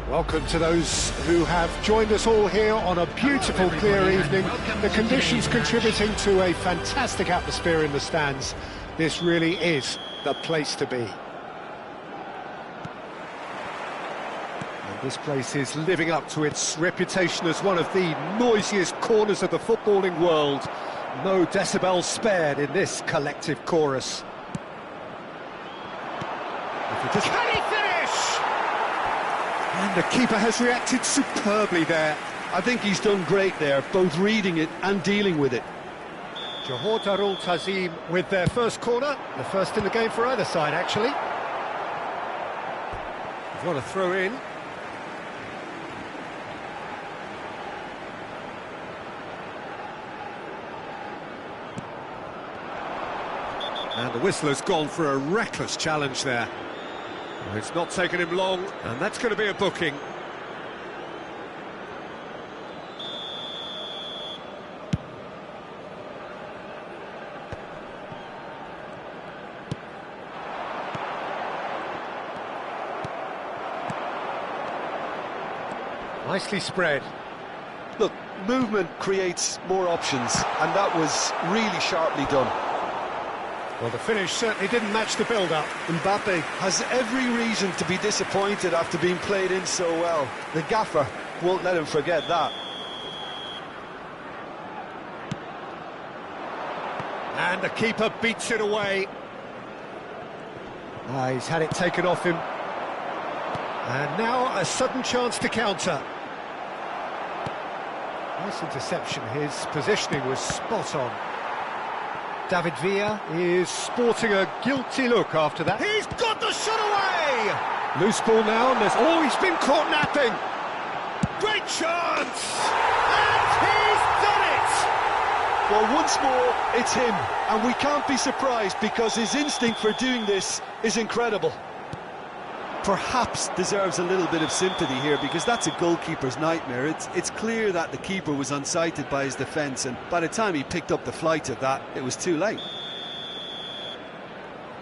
Welcome to those who have joined us all here on a beautiful, clear evening. The conditions contributing to a fantastic atmosphere in the stands. This really is the place to be. And this place is living up to its reputation as one of the noisiest corners of the footballing world. No decibels spared in this collective chorus. Can he finish? And the keeper has reacted superbly there. I think he's done great there, both reading it and dealing with it. Johor Darul Ta'zim with their first corner, the first in the game for either side, actually. They've got a throw in. And the whistler's gone for a reckless challenge there. It's not taken him long, and that's going to be a booking. Nicely spread. Look, movement creates more options, and that was really sharply done. Well, the finish certainly didn't match the build-up. Mbappe has every reason to be disappointed after being played in so well. The gaffer won't let him forget that. And the keeper beats it away. He's had it taken off him. And now a sudden chance to counter. Nice interception. His positioning was spot on. David Villa is sporting a guilty look after that. He's got the shot away! Loose ball now, and he's been caught napping. Great chance! And he's done it! Well, once more, it's him, and we can't be surprised because his instinct for doing this is incredible. Perhaps deserves a little bit of sympathy here because that's a goalkeeper's nightmare. It's clear that the keeper was unsighted by his defence, and by the time he picked up the flight of that, it was too late.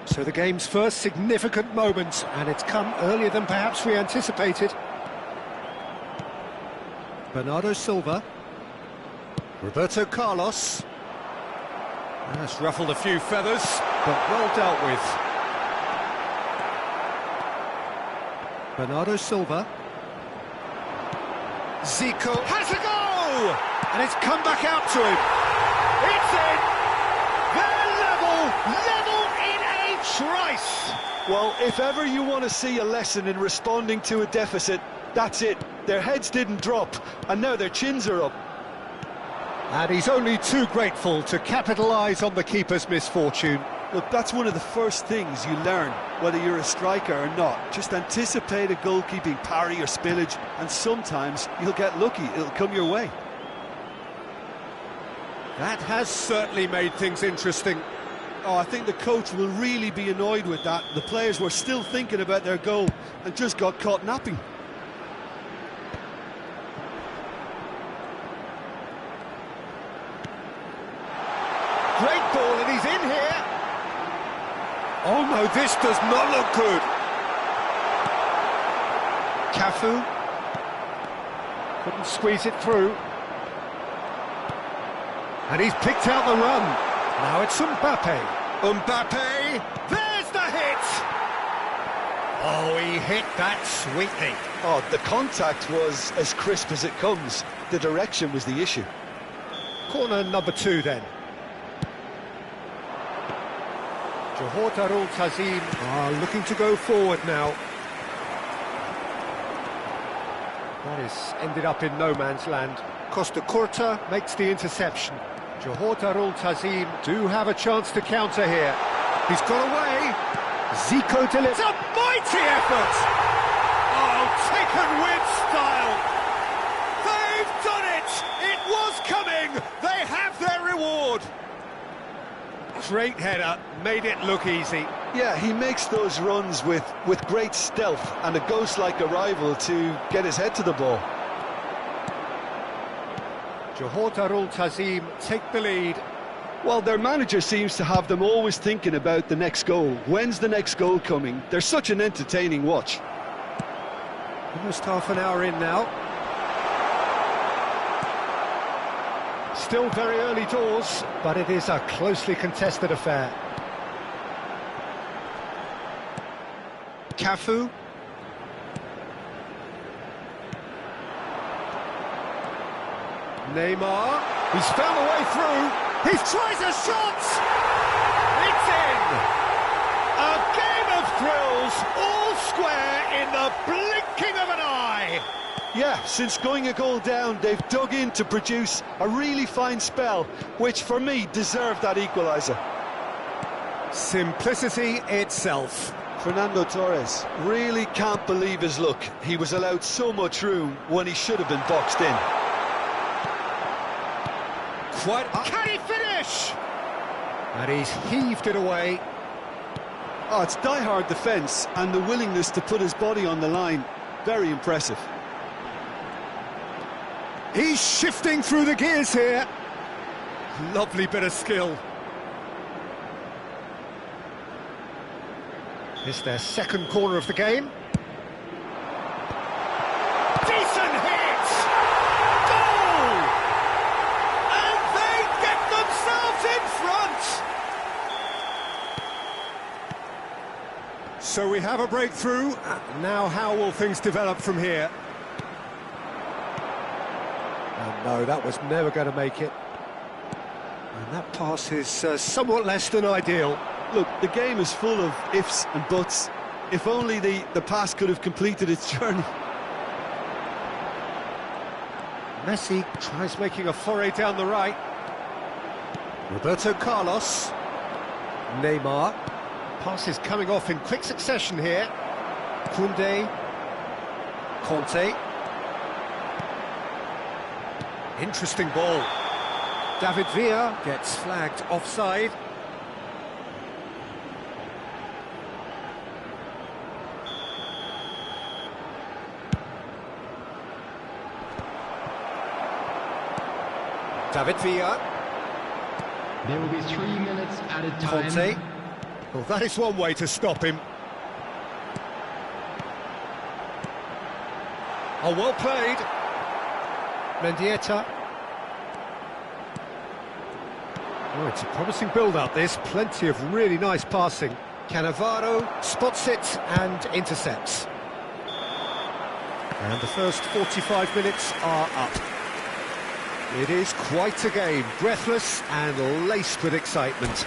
So the game's first significant moment, and it's come earlier than perhaps we anticipated. Bernardo Silva. Roberto Carlos. That's ruffled a few feathers, but well dealt with. Bernardo Silva. Zico has a go! And it's come back out to him. It's in! They're level in a trice! Well, if ever you want to see a lesson in responding to a deficit, that's it. Their heads didn't drop, and now their chins are up. And he's only too grateful to capitalise on the keeper's misfortune. Look, that's one of the first things you learn, whether you're a striker or not. Just anticipate a goalkeeping parry or spillage, and sometimes you'll get lucky, it'll come your way. That has certainly made things interesting. Oh, I think the coach will really be annoyed with that. The players were still thinking about their goal and just got caught napping. Great ball, and he's in here. Oh no, this does not look good. Cafu couldn't squeeze it through. And he's picked out the run. Now it's Mbappe. Mbappe, there's the hit! Oh, he hit that sweetly. Oh, the contact was as crisp as it comes. The direction was the issue. Corner number 2 then. Johor Darul Ta'zim are looking to go forward now. That has ended up in no man's land. Costa Curta makes the interception. Johor Darul Ta'zim do have a chance to counter here. He's got away. Zico delivers. A mighty effort! Oh, taken with style. They've done it! It was coming! They have their reward! Great header, made it look easy. Yeah, he makes those runs with great stealth and a ghost-like arrival to get his head to the ball. Johor Darul Ta'zim take the lead. Well, their manager seems to have them always thinking about the next goal. When's the next goal coming? They're such an entertaining watch. Almost half an hour in now. Still very early doors, but it is a closely contested affair. Cafu. Neymar. He's found a way through. He tries a shot! It's in! A game of thrills, all square in the blinking of an eye! Yeah, since going a goal down, they've dug in to produce a really fine spell, which for me deserved that equaliser. Simplicity itself. Fernando Torres really can't believe his luck. He was allowed so much room when he should have been boxed in. Can he finish? And he's heaved it away. Oh, it's die-hard defence and the willingness to put his body on the line. Very impressive. He's shifting through the gears here. Lovely bit of skill. It's their second corner of the game. Decent hit! Goal! And they get themselves in front! So we have a breakthrough. Now how will things develop from here? And no, that was never going to make it. And that pass is somewhat less than ideal. Look, the game is full of ifs and buts. If only the pass could have completed its journey. Messi tries making a foray down the right. Roberto Carlos. Neymar. Pass is coming off in quick succession here. Koundé. Conte. Interesting ball. David Villa gets flagged offside. David Villa. There will be 3 minutes added time. Conte. Well, that is one way to stop him. Oh, well played. Mendieta. Oh, it's a promising build-up, this. Plenty of really nice passing. Cannavaro spots it and intercepts. And the first 45 minutes are up. It is quite a game, breathless and laced with excitement.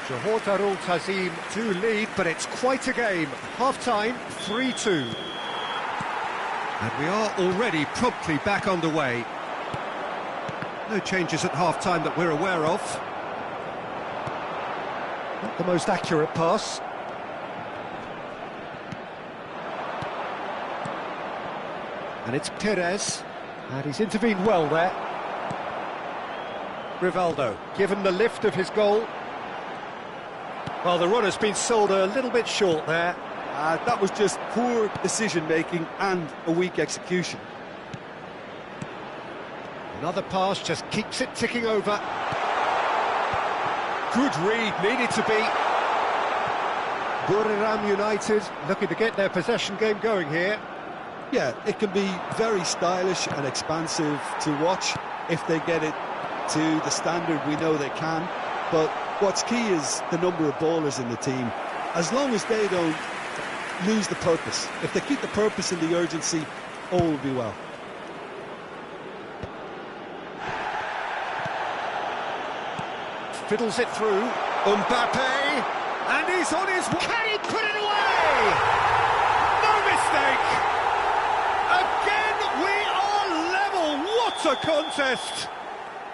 Johor Darul Tazim do lead, but it's quite a game. Half-time, 3-2. And we are already promptly back underway. No changes at half-time that we're aware of. Not the most accurate pass. And it's Perez. And he's intervened well there. Rivaldo, given the lift of his goal. Well, the run has been sold a little bit short there. That was just poor decision-making and a weak execution. Another pass just keeps it ticking over. Good read, needed to be. Buriram United looking to get their possession game going here. Yeah, it can be very stylish and expansive to watch if they get it to the standard we know they can. But what's key is the number of ballers in the team. As long as they don't lose the purpose, if they keep the purpose and the urgency, all will be well. Fiddles it through. Mbappe, and he's on his way. Can he put it away? No mistake. Again, we are level. What a contest!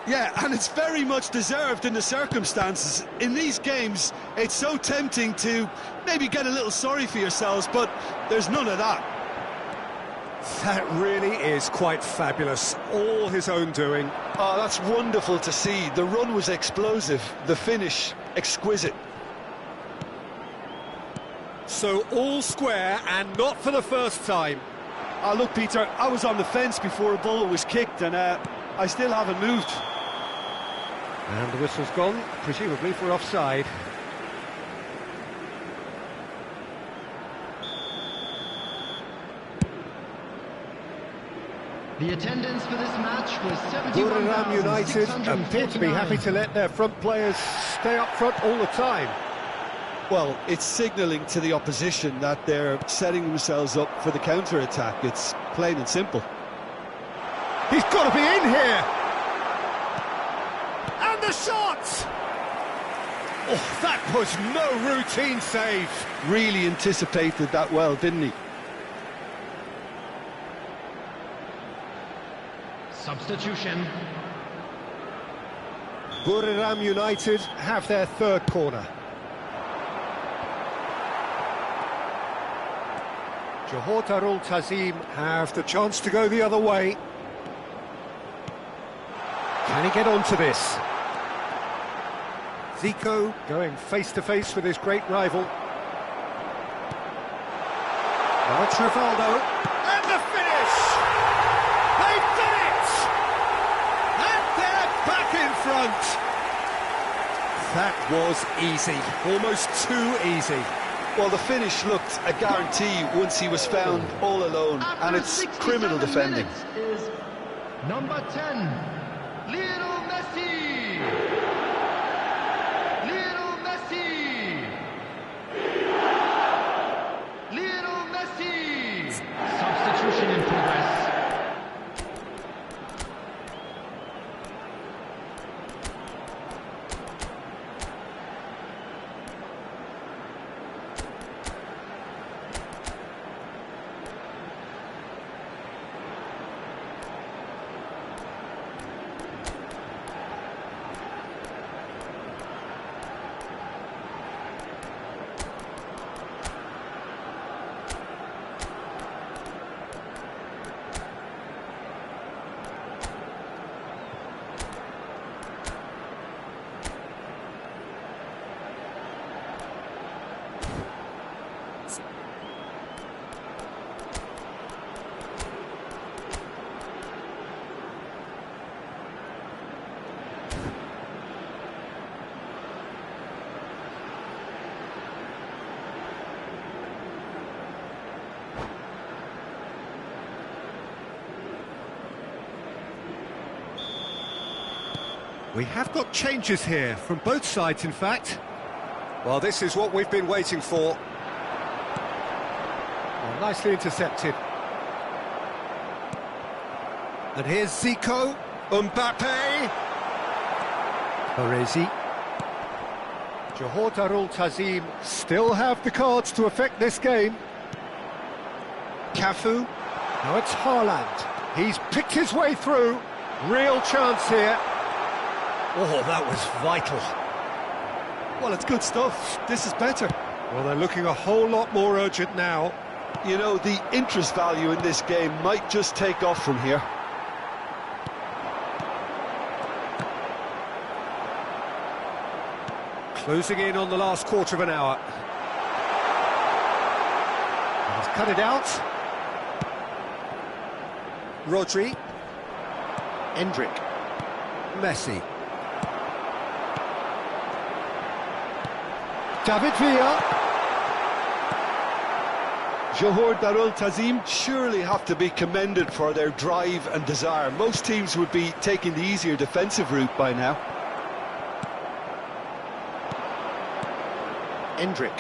Yeah, and it's very much deserved in the circumstances. In these games, it's so tempting to maybe get a little sorry for yourselves, but there's none of that. That really is quite fabulous. All his own doing. Oh, that's wonderful to see. The run was explosive, the finish exquisite. So all square, and not for the first time. Oh, look, Peter, I was on the fence before a ball was kicked, and I still haven't moved. And the whistle's gone, presumably for offside. The attendance for this match was Buriram United appear to be happy to let their front players stay up front all the time. Well, it's signalling to the opposition that they're setting themselves up for the counter-attack. It's plain and simple. He's got to be in here! And the shot! Oh, that was no routine save. Really anticipated that well, didn't he? Substitution. Buriram United have their third corner. Johor Darul Tazim have the chance to go the other way. Can he get onto this? Zico going face-to-face with his great rival. Now it's Rivaldo. And the finish! They've done it! And they're back in front! That was easy. Almost too easy. Well, the finish looked a guarantee once he was found all alone, and it's criminal defending. Is number 10, Lionel Messi. Lionel Messi. Lionel Messi. Substitution in progress. We have got changes here, from both sides in fact. Well, this is what we've been waiting for. Well, nicely intercepted. And here's Zico, Mbappe, Baresi. Johor Darul Tazim still have the cards to affect this game. Cafu, now it's Haaland. He's picked his way through. Real chance here. Oh, that was vital. Well, it's good stuff. This is better. Well, they're looking a whole lot more urgent now. You know, the interest value in this game might just take off from here. Closing in on the last quarter of an hour. He's cut it out. Rodri. Endrick. Messi. David Villa. Johor Darul Tazim surely have to be commended for their drive and desire. Most teams would be taking the easier defensive route by now. Endrick.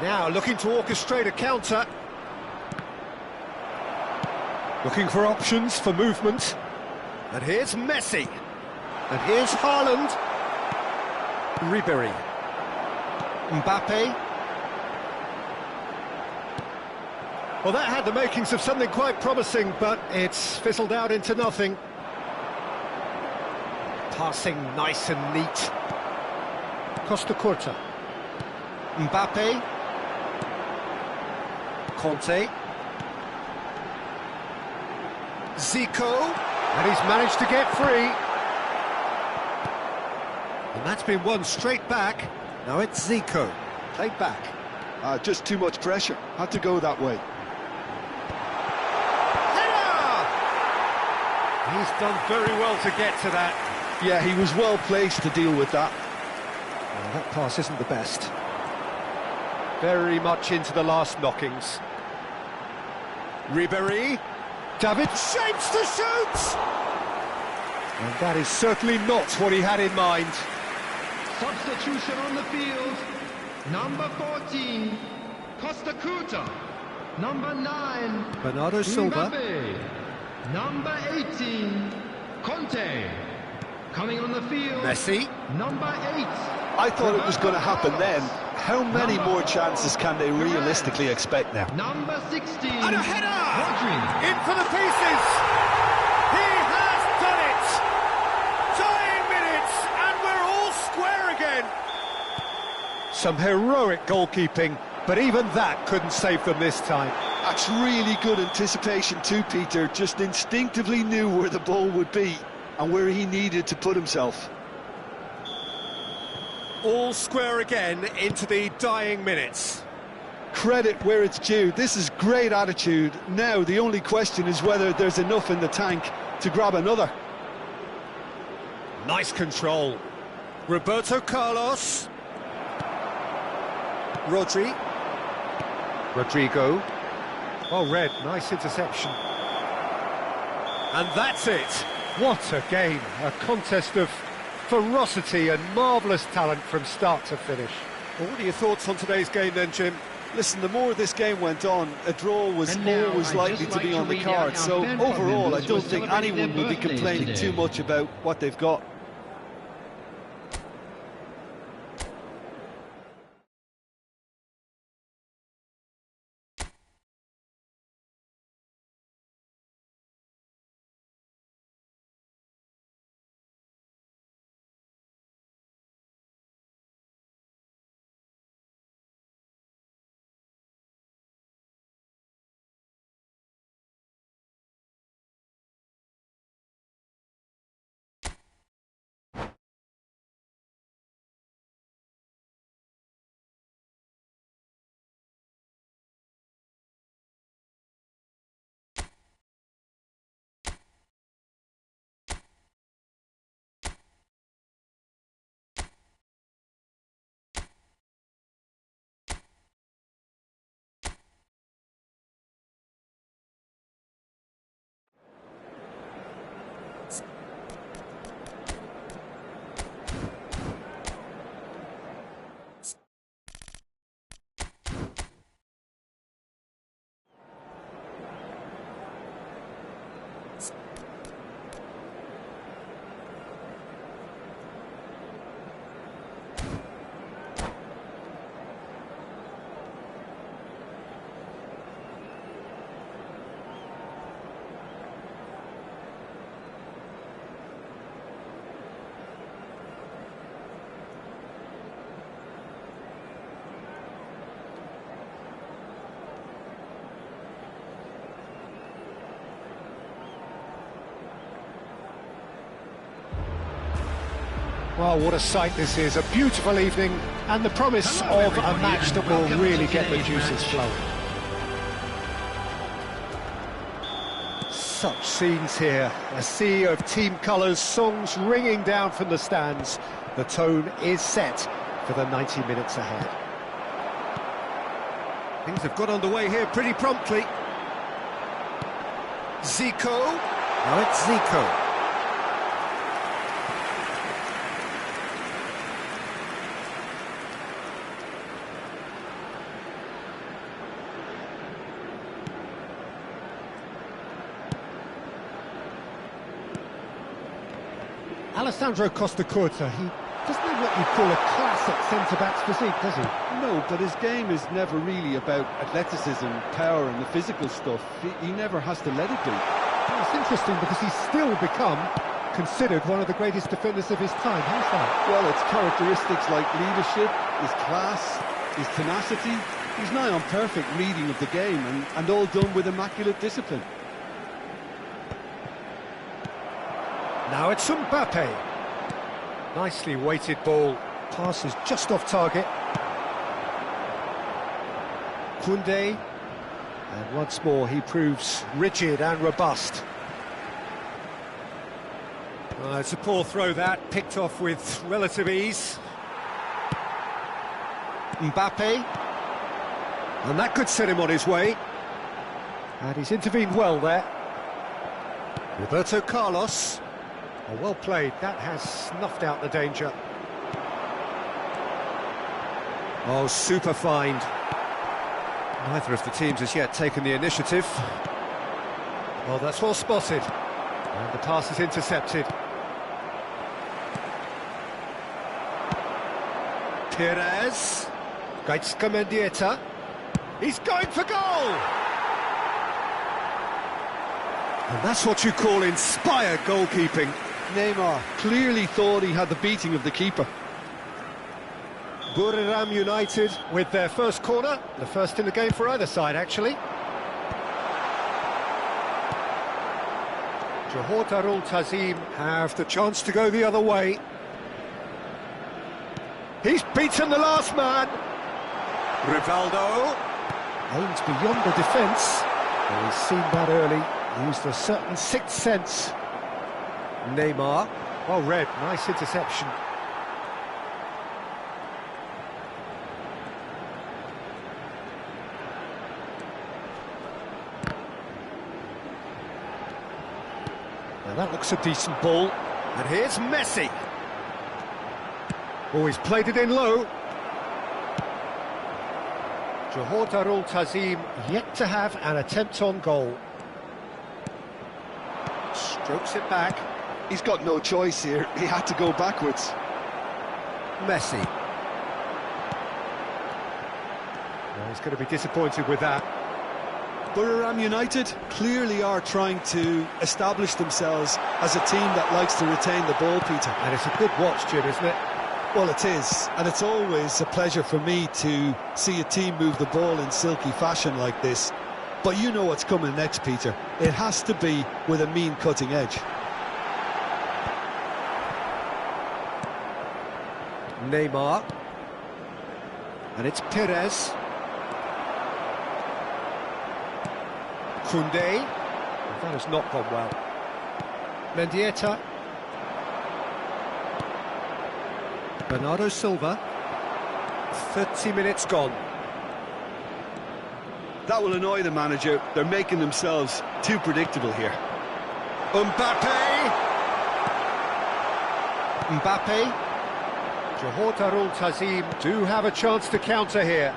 Now looking to orchestrate a counter. Looking for options for movement. And here's Messi. And here's Haaland. Ribéry. Mbappe. Well, that had the makings of something quite promising, but it's fizzled out into nothing. Passing nice and neat. Costa Curta. Mbappe. Conte. Zico. And he's managed to get free. And that's been won straight back. Now it's Zico. Played back. Just too much pressure. Had to go that way. He's done very well to get to that. Yeah, he was well placed to deal with that. Well, that pass isn't the best. Very much into the last knockings. Ribéry. David shapes to shoot! And that is certainly not what he had in mind. Substitution on the field. Number 14, Costa Curta. Number 9, Bernardo Silva. Mbappe. Number 18, Conte. Coming on the field, Messi. number 8. I thought it was going to happen then. How many more chances can they realistically expect now? Number 16, And a header! Rodri. In for the pieces! He has done it! Dying minutes, and we're all square again! Some heroic goalkeeping, but even that couldn't save them this time. That's really good anticipation too, Peter. Just instinctively knew where the ball would be and where he needed to put himself. All square again into the dying minutes. Credit where it's due. This is great attitude. Now the only question is whether there's enough in the tank to grab another. Nice control. Roberto Carlos. Rodrigo. Oh, Red, nice interception. And that's it. What a game. A contest of ferocity and marvellous talent from start to finish. Well, what are your thoughts on today's game then, Jim? Listen, the more this game went on, a draw was And now always I'd likely just to be like on to the read out card. our So fan club overall, I members don't who are think celebrating anyone their will be birthdays complaining today. too much about what they've got. Well, what a sight this is. A beautiful evening and the promise Hello, of a everybody, match and that will welcome really to get the today's juices match. flowing. Such scenes here. A sea of team colours, songs ringing down from the stands. The tone is set for the 90 minutes ahead. Things have got underway here pretty promptly. Zico. Now it's Zico. Alessandro Costa Curta, he doesn't have what you'd call a classic centre-back's physique, does he? No, but his game is never really about athleticism, power and the physical stuff. He never has to let it be. Well, it's interesting because he's still become considered one of the greatest defenders of his time. How's that? Well, it's characteristics like leadership, his class, his tenacity. He's nigh on perfect reading of the game and all done with immaculate discipline. Now it's Mbappe. Nicely weighted ball. Pass is just off target. Koundé. And once more he proves rigid and robust. It's a poor throw that, picked off with relative ease. Mbappe. And that could set him on his way. And he's intervened well there. Roberto Carlos. Oh, well played, that has snuffed out the danger. Oh, super find. Neither of the teams has yet taken the initiative. Well, that's well spotted. And the pass is intercepted. Perez. Gaitska Mendieta. He's going for goal! And that's what you call inspired goalkeeping. Neymar clearly thought he had the beating of the keeper. Buriram United with their first corner, the first in the game for either side, actually. Johor Darul Tazim have the chance to go the other way. He's beaten the last man. Rivaldo aims beyond the defence. Well, he's seen that early, used a certain sixth sense. Neymar, well read, nice interception. Now that looks a decent ball. And here's Messi. Oh, he's played it in low. Johor Darul Tazim yet to have an attempt on goal. Strokes it back. He's got no choice here, he had to go backwards. Messi. Well, he's going to be disappointed with that. Buriram United clearly are trying to establish themselves as a team that likes to retain the ball, Peter. And it's a good watch, Jim, isn't it? Well, it is, and it's always a pleasure for me to see a team move the ball in silky fashion like this. But you know what's coming next, Peter. It has to be with a mean cutting edge. Neymar. And it's Perez. Koundé. That has not gone well. Mendieta. Bernardo Silva. 30 minutes gone. That will annoy the manager. They're making themselves too predictable here. Mbappe. Johor Darul Tazim do have a chance to counter here.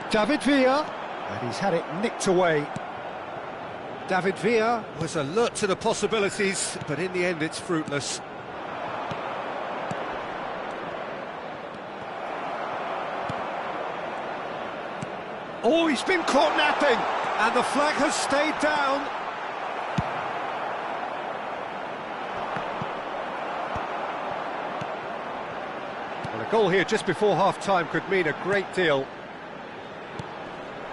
David Villa. And he's had it nicked away. David Villa was alert to the possibilities, but in the end it's fruitless. Oh, he's been caught napping, and the flag has stayed down. Well, a goal here just before half-time could mean a great deal.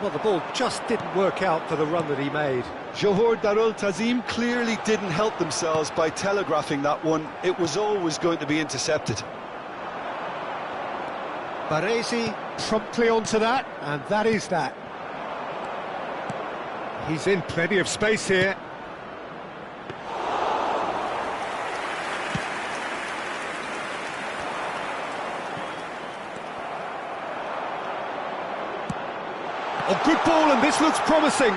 Well, the ball just didn't work out for the run that he made. Johor Darul Tazim clearly didn't help themselves by telegraphing that one. It was always going to be intercepted. Baresi promptly onto that, and that is that. He's in plenty of space here. Oh, good ball, and this looks promising.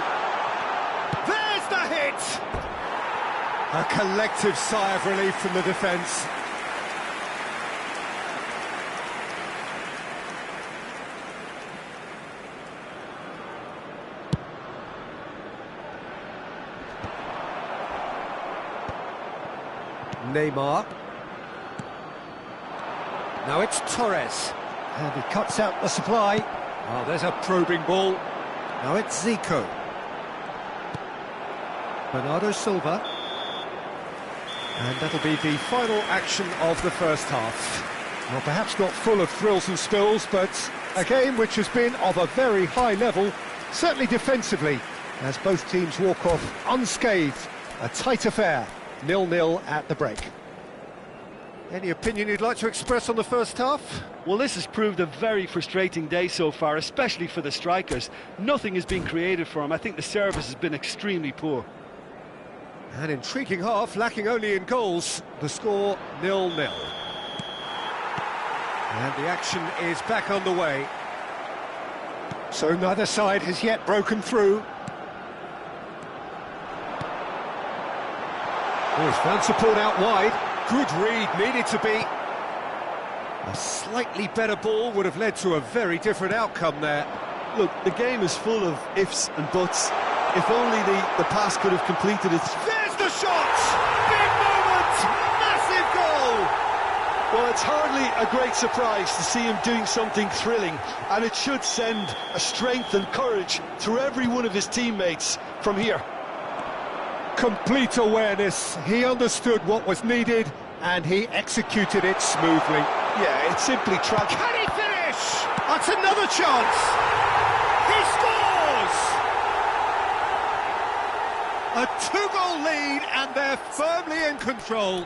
There's the hit! A collective sigh of relief from the defence. Neymar. Now it's Torres. And he cuts out the supply. Oh, there's a probing ball. Now it's Zico. Bernardo Silva. And that'll be the final action of the first half. Well, perhaps not full of thrills and spills, but a game which has been of a very high level, certainly defensively, as both teams walk off unscathed. A tight affair, 0-0 at the break. Any opinion you'd like to express on the first half? Well, this has proved a very frustrating day so far, especially for the strikers. Nothing has been created for them. I think the service has been extremely poor. An intriguing half, lacking only in goals. The score 0-0. And the action is back on the way. So neither side has yet broken through. Oh, he's found support out wide. Good read, needed to be. A slightly better ball would have led to a very different outcome there. Look, the game is full of ifs and buts. If only the pass could have completed it. There's the shot! Big moment! Massive goal! Well, it's hardly a great surprise to see him doing something thrilling, and it should send a strength and courage through every one of his teammates from here. Complete awareness. He understood what was needed, and he executed it smoothly. Yeah, it's simply tragic. Can he finish? That's another chance! He scores! A two-goal lead, and they're firmly in control.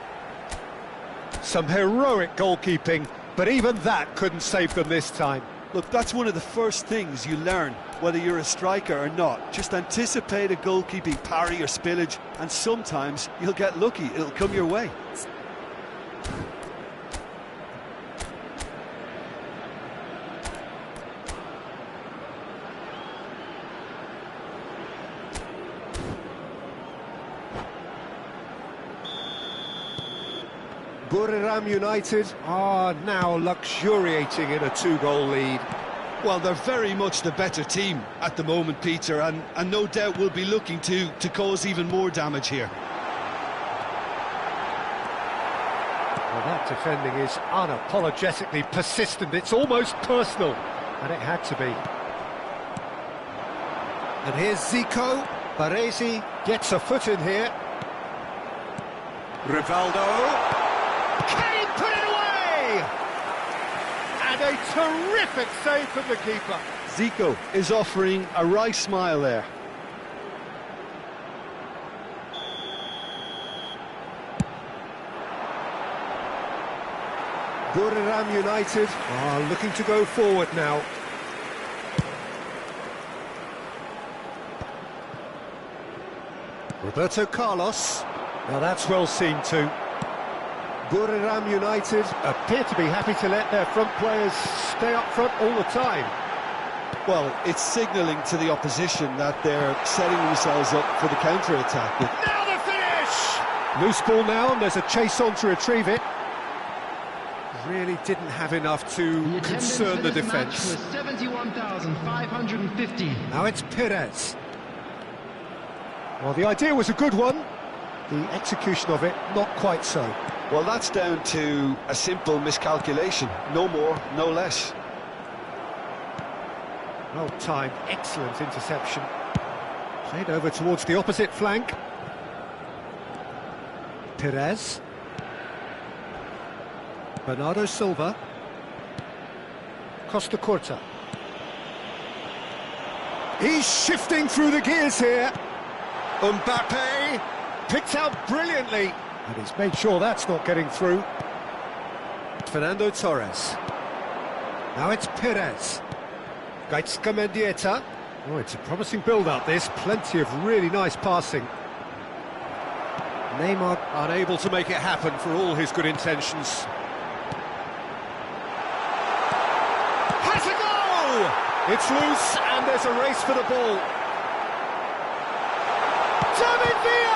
Some heroic goalkeeping, but even that couldn't save them this time. Look, that's one of the first things you learn, whether you're a striker or not. Just anticipate a goalkeeping parry or spillage, and sometimes you'll get lucky. It'll come your way. Buriram United are now luxuriating in a two-goal lead. Well, they're very much the better team at the moment, Peter, and no doubt will be looking to cause even more damage here. Well, that defending is unapologetically persistent. It's almost personal, and it had to be. And here's Zico. Baresi gets a foot in here. Rivaldo. Can he put it away? And a terrific save from the keeper. Zico is offering a wry smile there. Buriram United are looking to go forward now. Roberto Carlos. Now that's well seen too. Buriram United appear to be happy to let their front players stay up front all the time. Well, it's signalling to the opposition that they're setting themselves up for the counter-attack. Now the finish! Loose ball now, and there's a chase on to retrieve it. Really didn't have enough to concern the defence. 71,550. Now it's Perez. Well, the idea was a good one. The execution of it, not quite so. Well, that's down to a simple miscalculation. No more, no less. Well timed, excellent interception. Played over towards the opposite flank. Perez. Bernardo Silva. Costa Curta. He's shifting through the gears here. Mbappe picked out brilliantly. And he's made sure that's not getting through. Fernando Torres. Now it's Perez. Gaitska Mendieta. Oh, it's a promising build-up, this. Plenty of really nice passing. Neymar unable to make it happen for all his good intentions. Has a goal! It's loose, and there's a race for the ball. Ddin Vs!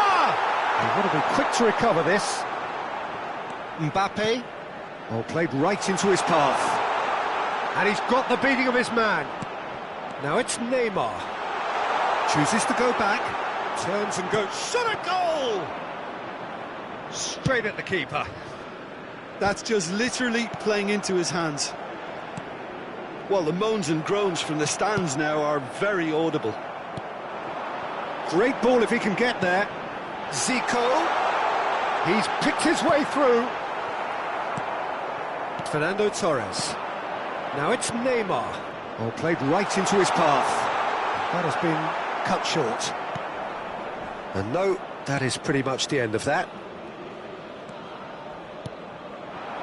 They want to be quick to recover this. Mbappe. Oh, played right into his path. And he's got the beating of his man. Now it's Neymar. Chooses to go back. Turns and goes. Shot a goal! Straight at the keeper. That's just literally playing into his hands. Well, the moans and groans from the stands now are very audible. Great ball if he can get there. Zico. He's picked his way through. Fernando Torres. Now it's Neymar. Oh, played right into his path. That has been cut short. And no, that is pretty much the end of that.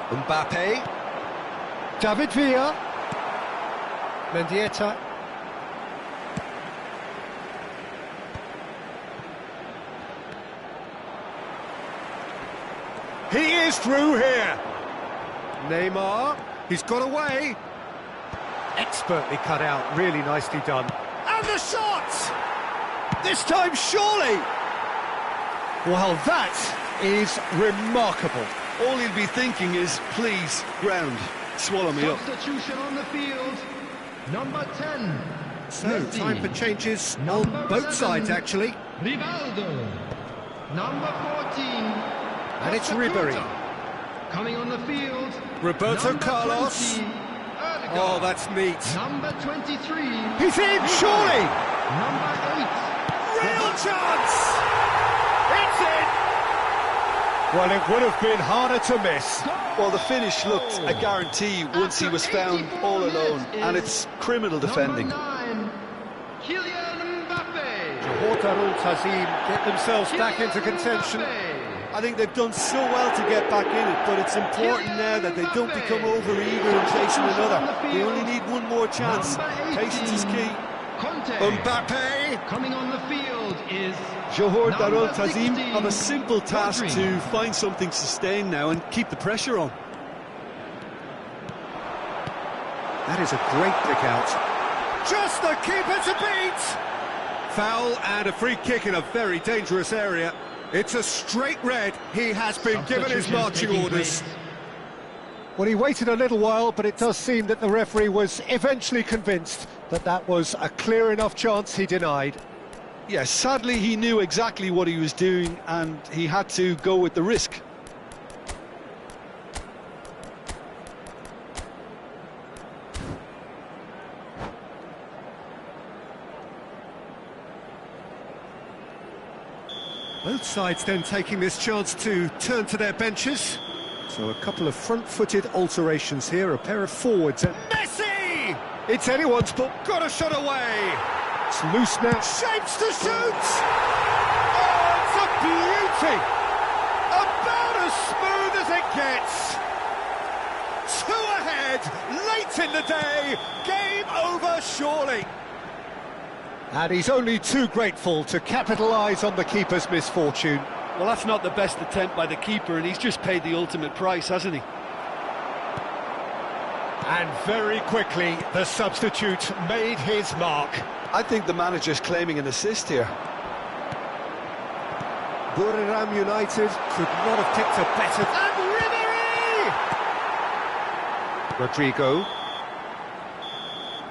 Mbappe. David Villa. Mendieta. He is through here. Neymar, he's got away. Expertly cut out, really nicely done. And the shot! This time, surely! Well, that is remarkable. All he'll be thinking is, please, ground, swallow me up. Substitution on the field. Number 10. So, Messi. time for changes Number on both 7. sides, actually. Rivaldo. Number 14. And it's Costa Ribery. Curta. Coming on the field. Roberto Number Carlos. 20, Erdegaard. Oh, that's neat. Number 23. He's in, surely! Number 8. Real chance! It's in! Well, it would have been harder to miss. Well, the finish looked a guarantee once he was found all alone, and it's criminal defending. Number 9. Kylian Mbappe. Johordarul Tazim get themselves back into contention. I think they've done so well to get back in it, but it's important now that they don't become over-eager in chasing another. They only need one more chance. Patience is key. Conte. Mbappe! Coming on the field is Johordarul number Tazim 16, have a simple task Rodri. to find something sustained now and keep the pressure on. That is a great pick out. Just the keeper to beat! Foul and a free kick in a very dangerous area. It's a straight red. He has been given his marching orders. Well, he waited a little while, but it does seem that the referee was eventually convinced that that was a clear enough chance he denied. Yes, sadly he knew exactly what he was doing and he had to go with the risk. Both sides then taking this chance to turn to their benches. So a couple of front-footed alterations here, a pair of forwards and Messi! It's anyone's ball, got a shot away! It's loose now, shapes to shoot! Oh, it's a beauty! About as smooth as it gets! 2 ahead, late in the day, game over surely! And he's only too grateful to capitalise on the keeper's misfortune. Well, that's not the best attempt by the keeper, and he's just paid the ultimate price, hasn't he? And very quickly, the substitute made his mark. I think the manager's claiming an assist here. Buriram United could not have picked a better... And Ribery! Rodrigo.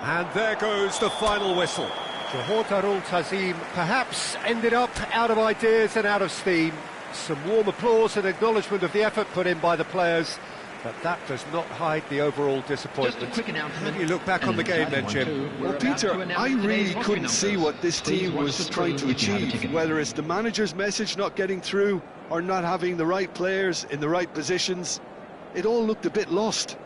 And there goes the final whistle. Johordarul Tazim perhaps ended up out of ideas and out of steam. Some warm applause and acknowledgement of the effort put in by the players, but that does not hide the overall disappointment. Just a quick announcement. How do you look back on the game then, Jim? Well, Peter, I really couldn't see what this team was trying to achieve, whether it's the manager's message not getting through or not having the right players in the right positions. It all looked a bit lost.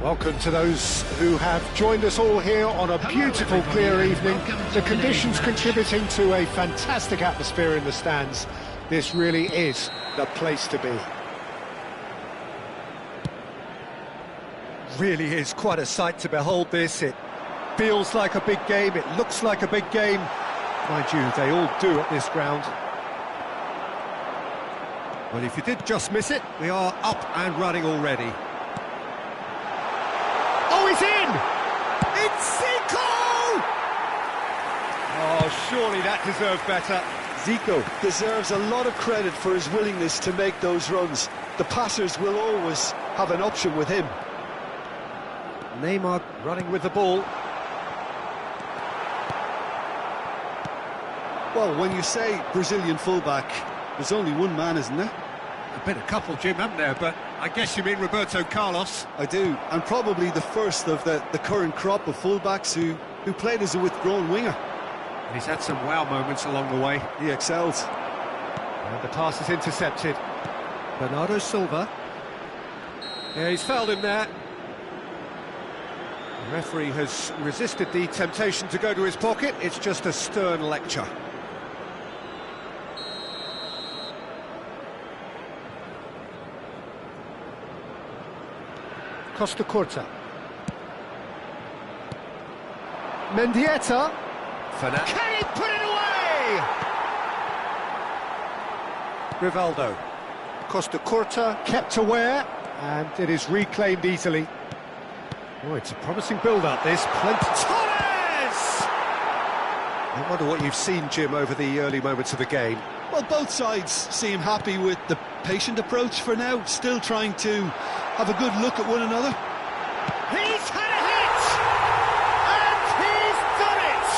Welcome to those who have joined us all here on a beautiful, clear evening. The conditions contributing to a fantastic atmosphere in the stands. This really is the place to be. Really is quite a sight to behold this. It feels like a big game, it looks like a big game. Mind you, they all do at this ground. Well, if you did just miss it, we are up and running already. Oh, he's in! It's Zico! Oh, surely that deserved better. Zico deserves a lot of credit for his willingness to make those runs. The passers will always have an option with him. Neymar running with the ball. Well, when you say Brazilian fullback, there's only one man, isn't there? There's been a couple, Jim, haven't there? But I guess you mean Roberto Carlos. I do, and probably the first of the current crop of fullbacks who played as a withdrawn winger. And he's had some wow moments along the way. He excels. And the pass is intercepted. Bernardo Silva. Yeah, he's fouled him there. The referee has resisted the temptation to go to his pocket. It's just a stern lecture. Costa Curta. Mendieta. Can he put it away? Rivaldo. Costa Curta kept aware, and it is reclaimed easily. Oh, it's a promising build-up, this. Plenty. Torres! I wonder what you've seen, Jim, over the early moments of the game. Well, both sides seem happy with the patient approach for now, still trying to have a good look at one another. He's had a hit! And he's done it!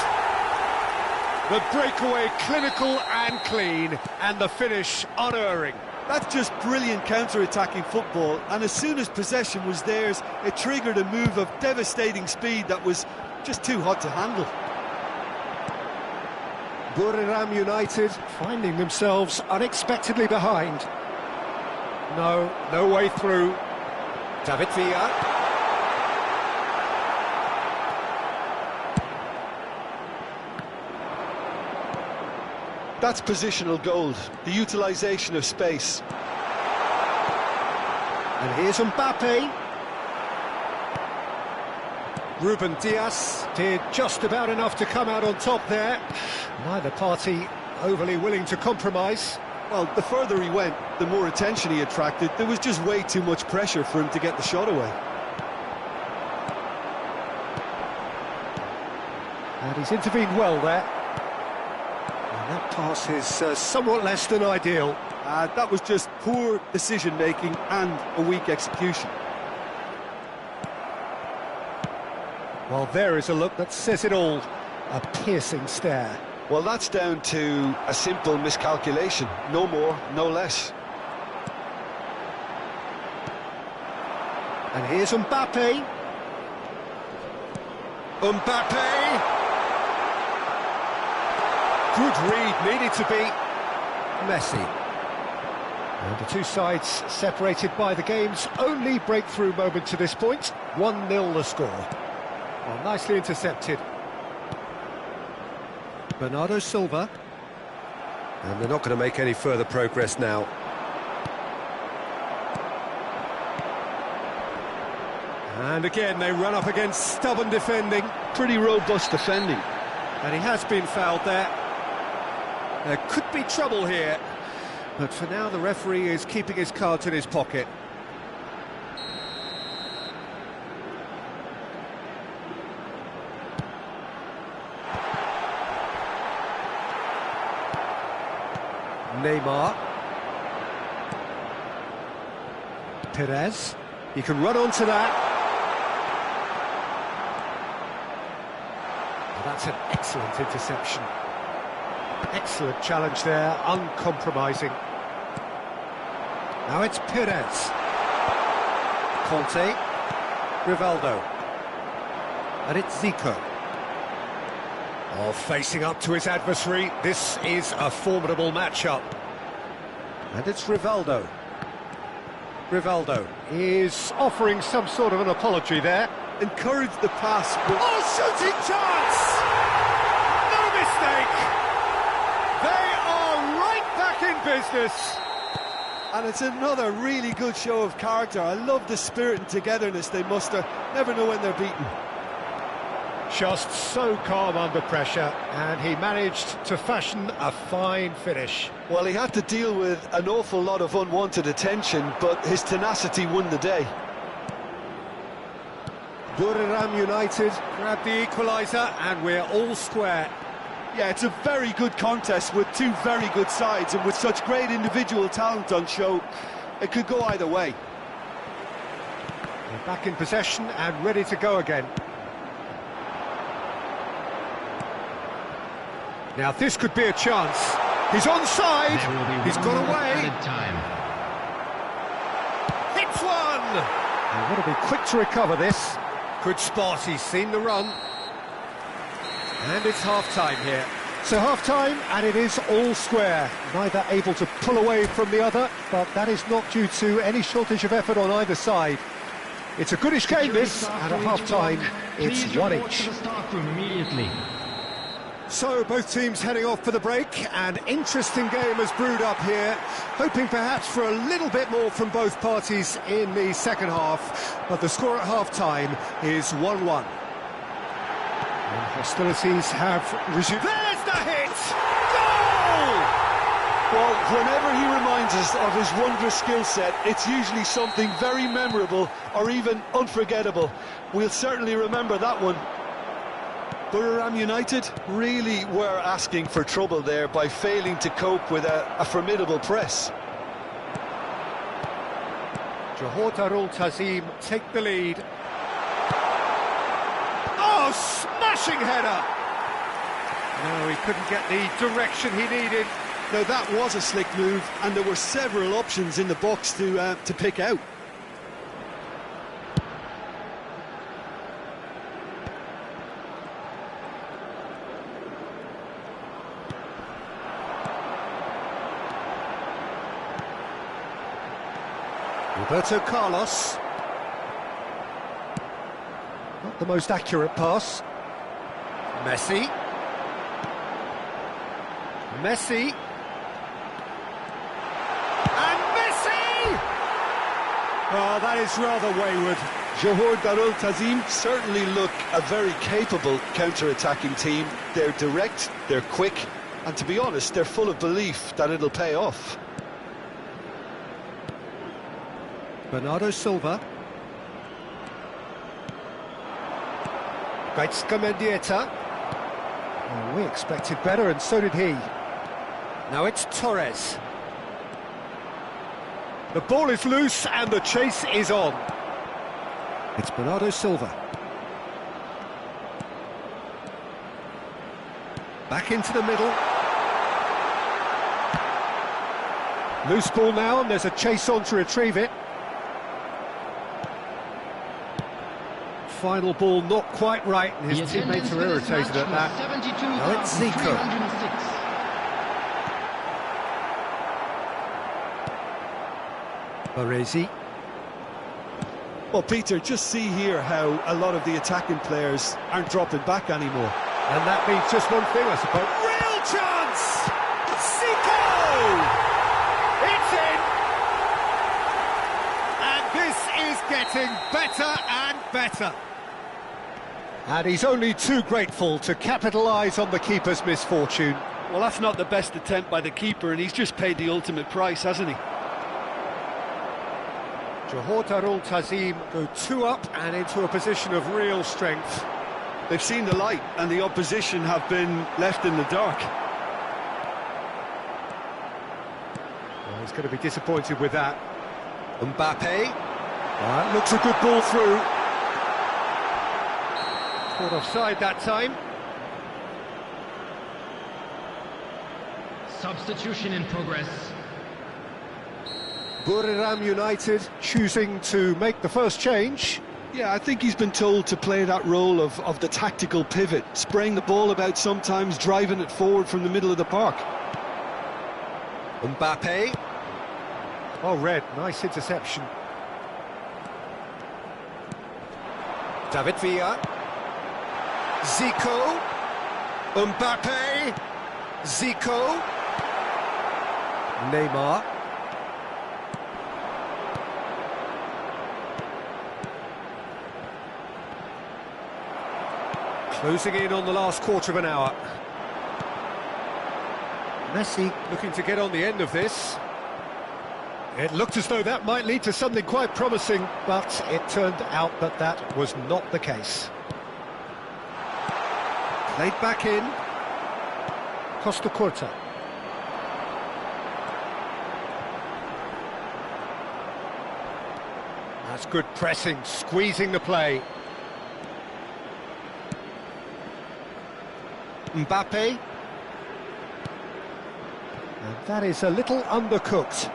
The breakaway clinical and clean, and the finish unerring. That's just brilliant counter-attacking football, and as soon as possession was theirs, it triggered a move of devastating speed that was just too hot to handle. Buriram United finding themselves unexpectedly behind. No way through. David Villa. That's positional gold, the utilisation of space. And here's Mbappe. Ruben Dias did just about enough to come out on top there. Neither party overly willing to compromise. Well, the further he went, the more attention he attracted. There was just way too much pressure for him to get the shot away. And he's intervened well there. And that pass is somewhat less than ideal. That was just poor decision-making and a weak execution. Well, there is a look that says it all. A piercing stare. Well, that's down to a simple miscalculation. No more, no less. And here's Mbappe. Mbappe! Good read, needed to be Messi. And the two sides separated by the game's only breakthrough moment to this point. 1-0 the score. Well, nicely intercepted. Bernardo Silva. And they're not going to make any further progress now. And again, they run up against stubborn defending. Pretty robust defending. And he has been fouled there. There could be trouble here. But for now, the referee is keeping his cards in his pocket. Neymar. Perez. He can run onto that. Oh, that's an excellent interception. Excellent challenge there, uncompromising. Now it's Perez. Conte. Rivaldo. And it's Zico. Oh, facing up to his adversary, this is a formidable matchup. And it's Rivaldo. Rivaldo is offering some sort of an apology there. Encourage the pass. Oh, shooting chance! No mistake! They are right back in business. And it's another really good show of character. I love the spirit and togetherness they muster. Never know when they're beaten. Just so calm under pressure, and he managed to fashion a fine finish. Well, he had to deal with an awful lot of unwanted attention, but his tenacity won the day. Buriram United grab the equaliser, and we're all square. Yeah, it's a very good contest with two very good sides, and with such great individual talent on show, it could go either way. They're back in possession and ready to go again. Now this could be a chance. He's onside. He's got away. Hits one. They've got to be quick to recover this. Good spot. He's seen the run. And it's half-time here. So half-time, and it is all square. Neither able to pull away from the other, but that is not due to any shortage of effort on either side. It's a goodish game, this, and at half-time, it's one each. So both teams heading off for the break. An interesting game has brewed up here, hoping perhaps for a little bit more from both parties in the second half, but the score at half-time is 1-1. And hostilities have resumed. There's the hit! Goal! Well, whenever he reminds us of his wondrous skill set, it's usually something very memorable or even unforgettable. We'll certainly remember that one. Buriram United really were asking for trouble there by failing to cope with a formidable press. Johor Darul Tazim take the lead. Oh, smashing header! No, he couldn't get the direction he needed. Now that was a slick move, and there were several options in the box to pick out. Roberto Carlos. Not the most accurate pass. Messi. Messi. And Messi! Oh, that is rather wayward. Johor Darul Tazim certainly look a very capable counter-attacking team. They're direct, they're quick, and to be honest, they're full of belief that it'll pay off. Bernardo Silva. Gaitska Mendieta. Oh, we expected better, and so did he. Now it's Torres. The ball is loose, and the chase is on. It's Bernardo Silva. Back into the middle. Loose ball now, and there's a chase on to retrieve it. Final ball not quite right, and his teammates are irritated at that. Now it's Zico. Baresi. Well, Peter, just see here how a lot of the attacking players aren't dropping back anymore. And that means just one thing, I suppose. Real chance! Zico! It's in! And this is getting better and better. And he's only too grateful to capitalise on the keeper's misfortune. Well, that's not the best attempt by the keeper, and he's just paid the ultimate price, hasn't he? Johor Darul Tazim go 2 up and into a position of real strength. They've seen the light, and the opposition have been left in the dark. Well, he's going to be disappointed with that. Mbappe. Well, looks a good ball through. Caught offside that time. Substitution in progress. Buriram United choosing to make the first change. Yeah, I think he's been told to play that role of the tactical pivot, spraying the ball about sometimes, driving it forward from the middle of the park. Mbappe. Oh, red, nice interception. David Villa. Zico. Mbappe. Zico. Neymar. Closing in on the last quarter of an hour. Messi looking to get on the end of this. It looked as though that might lead to something quite promising, but it turned out that that was not the case. Played back in. Costa Curta. That's good pressing, squeezing the play. Mbappe. And that is a little undercooked.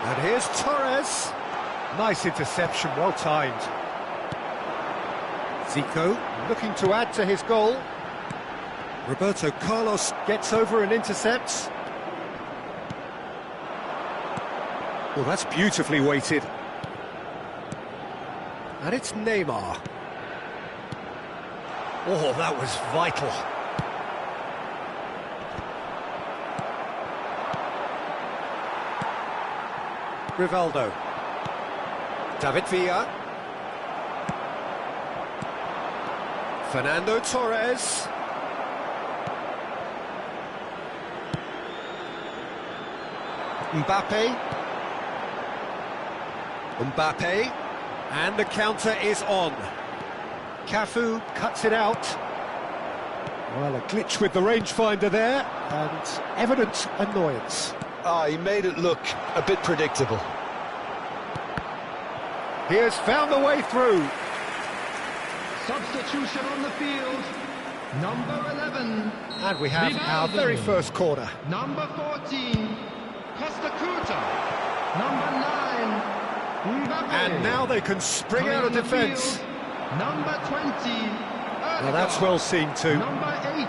And here's Torres. Nice interception, well timed. Zico looking to add to his goal. Roberto Carlos gets over and intercepts. Well, that's beautifully weighted. And it's Neymar. Oh, that was vital. Rivaldo. David Villa. Fernando Torres. Mbappe. Mbappe. And the counter is on. Cafu cuts it out. Well, a glitch with the rangefinder there, and evident annoyance. He made it look a bit predictable. He has found the way through. Substitution on the field. Number 11. And we have our Rivaldo. very first corner. Number 14. Costa Curta. Number 9. Mbappe. And now they can spring Coming out of on the defence. field, Number 20. Well, that's well seen too. Number 8.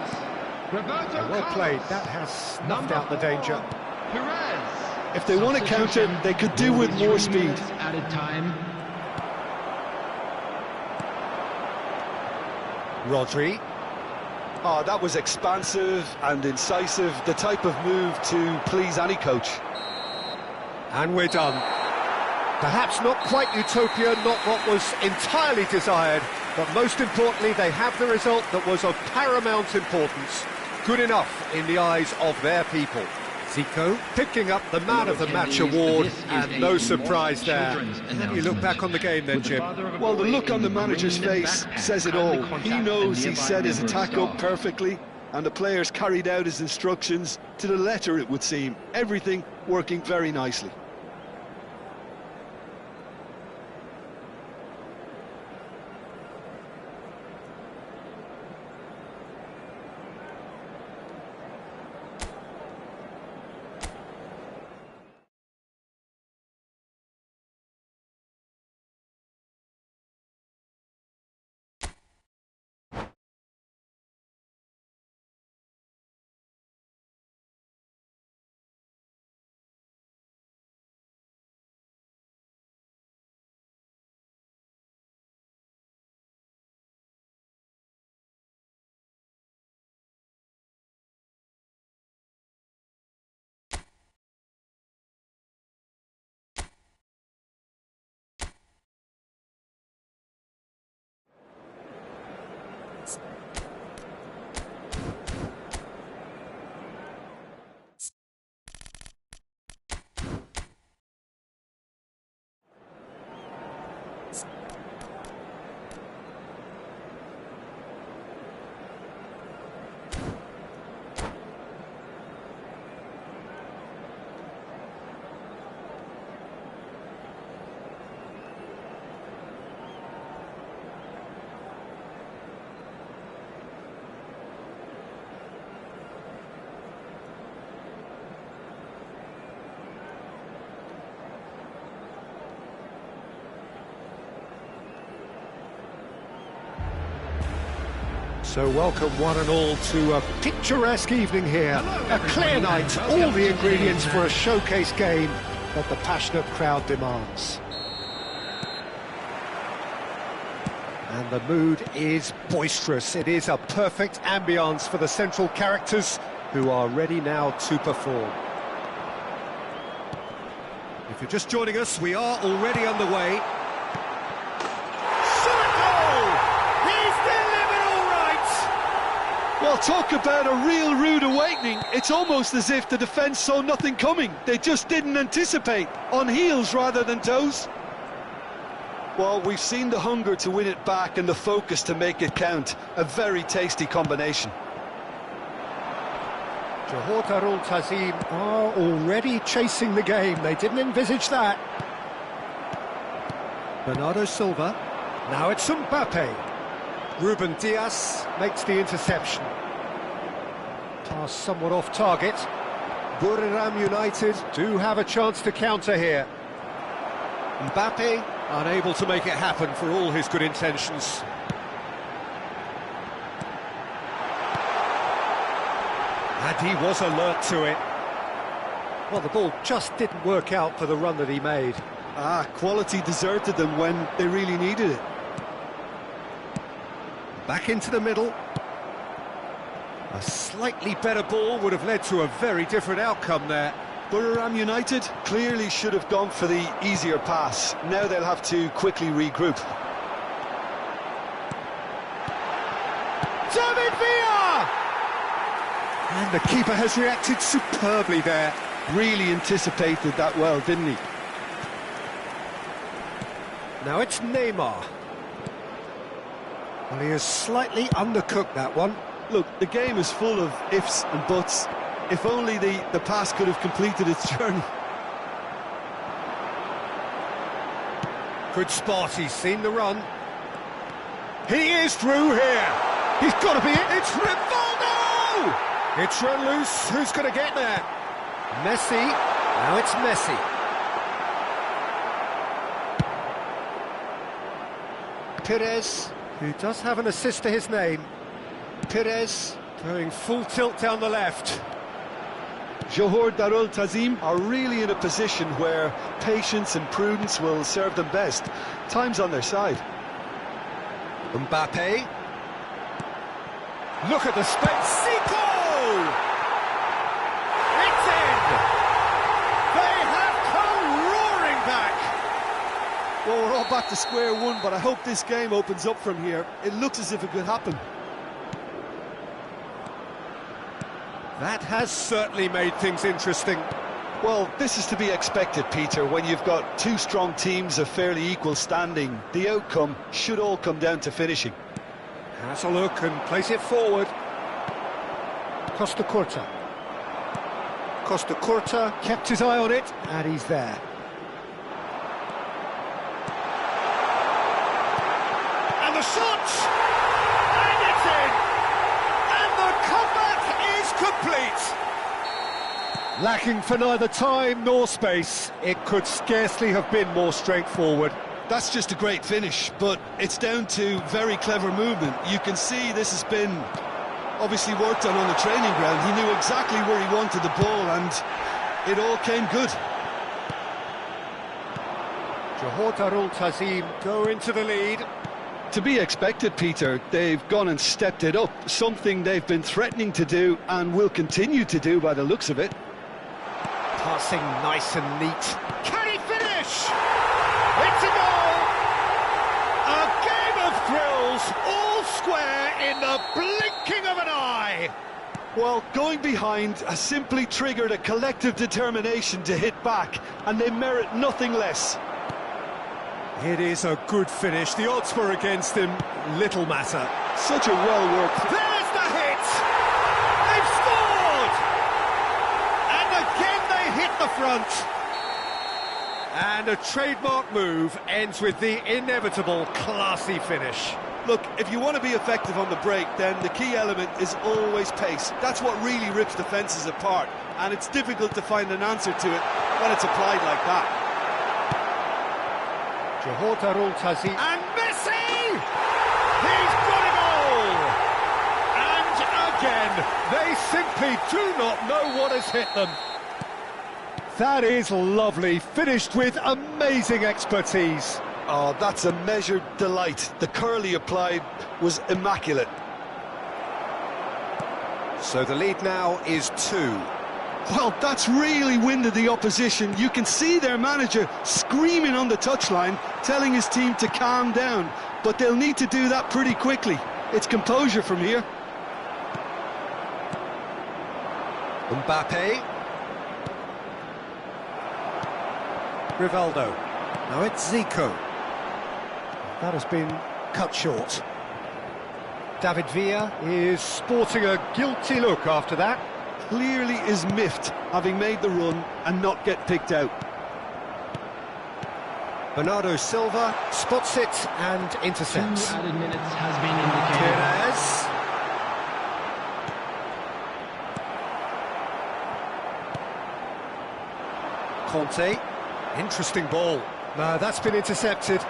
Roberto Well played. Carlos. That has snuffed Number out the 4, danger. Perez. If they want to counter, they could do with more speed. Added time. Rodri. That was expansive and incisive, the type of move to please any coach. And we're done. Perhaps not quite utopia, not what was entirely desired, but most importantly, they have the result that was of paramount importance. Good enough in the eyes of their people. Zico picking up the Man of the Match award, and no surprise there. How do you look back on the game then, Jim? Well, the look on the manager's face says it all. He knows he set his attack up perfectly, and the players carried out his instructions to the letter, it would seem. Everything working very nicely. So welcome one and all to a picturesque evening here. A clear night, all the ingredients for a showcase game that the passionate crowd demands. And the mood is boisterous. It is a perfect ambience for the central characters who are ready now to perform. If you're just joining us, we are already underway. Shot goal! He's delivered all right! Well, talk about a real rude awakening. It's almost as if the defence saw nothing coming. They just didn't anticipate. On heels rather than toes. Well, we've seen the hunger to win it back and the focus to make it count. A very tasty combination. Johor Darul Tazim are already chasing the game. They didn't envisage that. Bernardo Silva. Now it's Mbappe. Ruben Dias makes the interception. Pass somewhat off target. Buriram United do have a chance to counter here. Mbappe unable to make it happen for all his good intentions. And he was alert to it. Well, the ball just didn't work out for the run that he made. Quality deserted them when they really needed it. Back into the middle. A slightly better ball would have led to a very different outcome there. Buriram United clearly should have gone for the easier pass. Now they'll have to quickly regroup. David Villa! And the keeper has reacted superbly there. Really anticipated that well, didn't he? Now it's Neymar. Well, he has slightly undercooked that one. Look, the game is full of ifs and buts. If only the pass could have completed its journey. Good spot, he's seen the run. He is through here. He's got to be it. It's Rivaldo! It's run loose. Who's going to get there? Messi. Now it's Messi. Perez, who does have an assist to his name. Perez going full tilt down the left. Johor Darul Tazim are really in a position where patience and prudence will serve them best. Time's on their side. Mbappe. Look at the space. Zico! It's in! They have come roaring back! Well, we're all back to square one, but I hope this game opens up from here. It looks as if it could happen. That has certainly made things interesting. Well, this is to be expected, Peter. When you've got two strong teams of fairly equal standing, the outcome should all come down to finishing. Has a look and plays it forward. Costa Curta. Costa Curta kept his eye on it, and he's there. And the shot! And it's in! And the comeback is complete! Lacking for neither time nor space, it could scarcely have been more straightforward. That's just a great finish, but it's down to very clever movement. You can see this has been obviously worked on the training ground. He knew exactly where he wanted the ball, and it all came good. Johor Darul Tazim go into the lead. To be expected, Peter. They've gone and stepped it up, something they've been threatening to do and will continue to do by the looks of it. Passing nice and neat. Can he finish? It's a goal! A game of thrills, all square in the blinking of an eye! Well, going behind has simply triggered a collective determination to hit back, and they merit nothing less. It is a good finish. The odds were against him. Little matter. Such a well-worked... There's the hit! They've scored! And again they hit the front. And a trademark move ends with the inevitable classy finish. Look, if you want to be effective on the break, then the key element is always pace. That's what really rips defences apart, and it's difficult to find an answer to it when it's applied like that. Johor Darul Tazim and Messi! He's got it all! And again, they simply do not know what has hit them. That is lovely, finished with amazing expertise. Oh, that's a measured delight. The curl he applied was immaculate. So the lead now is 2. Well, that's really winded the opposition. You can see their manager screaming on the touchline, telling his team to calm down. But they'll need to do that pretty quickly. It's composure from here. Mbappe. Rivaldo. Now it's Zico. That has been cut short. David Villa is sporting a guilty look after that. Clearly is miffed, having made the run and not get picked out. Bernardo Silva spots it and intercepts. 2 added minutes has been indicated. Perez. Conte. Interesting ball. No, that's been intercepted.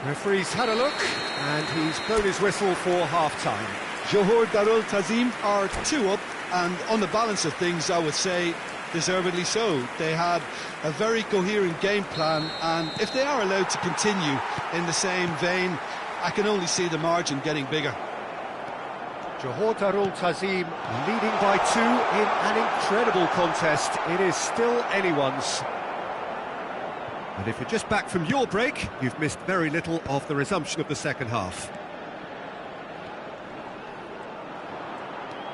Referee's had a look, and he's blown his whistle for half-time. Johor Darul Tazim are 2 up, and on the balance of things, I would say deservedly so. They had a very coherent game plan, and if they are allowed to continue in the same vein, I can only see the margin getting bigger. Johor Darul Tazim leading by 2 in an incredible contest. It is still anyone's. And if you're just back from your break, you've missed very little of the resumption of the second half.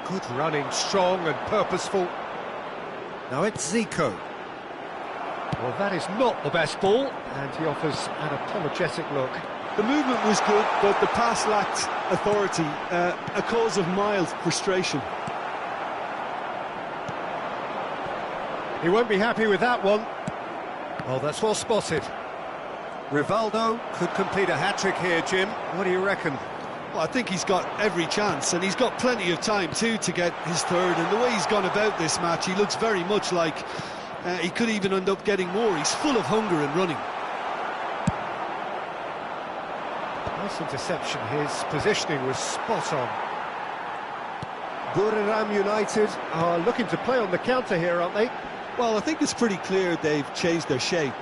Good running, strong and purposeful. Now it's Zico. Well, that is not the best ball, and he offers an apologetic look. The movement was good, but the pass lacked authority, a cause of mild frustration. He won't be happy with that one. Well, that's well spotted. Rivaldo could complete a hat-trick here, Jim. What do you reckon? Well, I think he's got every chance, and he's got plenty of time too to get his third. And the way he's gone about this match, he looks very much like he could even end up getting more. He's full of hunger and running. Nice interception. His positioning was spot on. Buriram United are looking to play on the counter here, aren't they? Well, I think it's pretty clear they've changed their shape,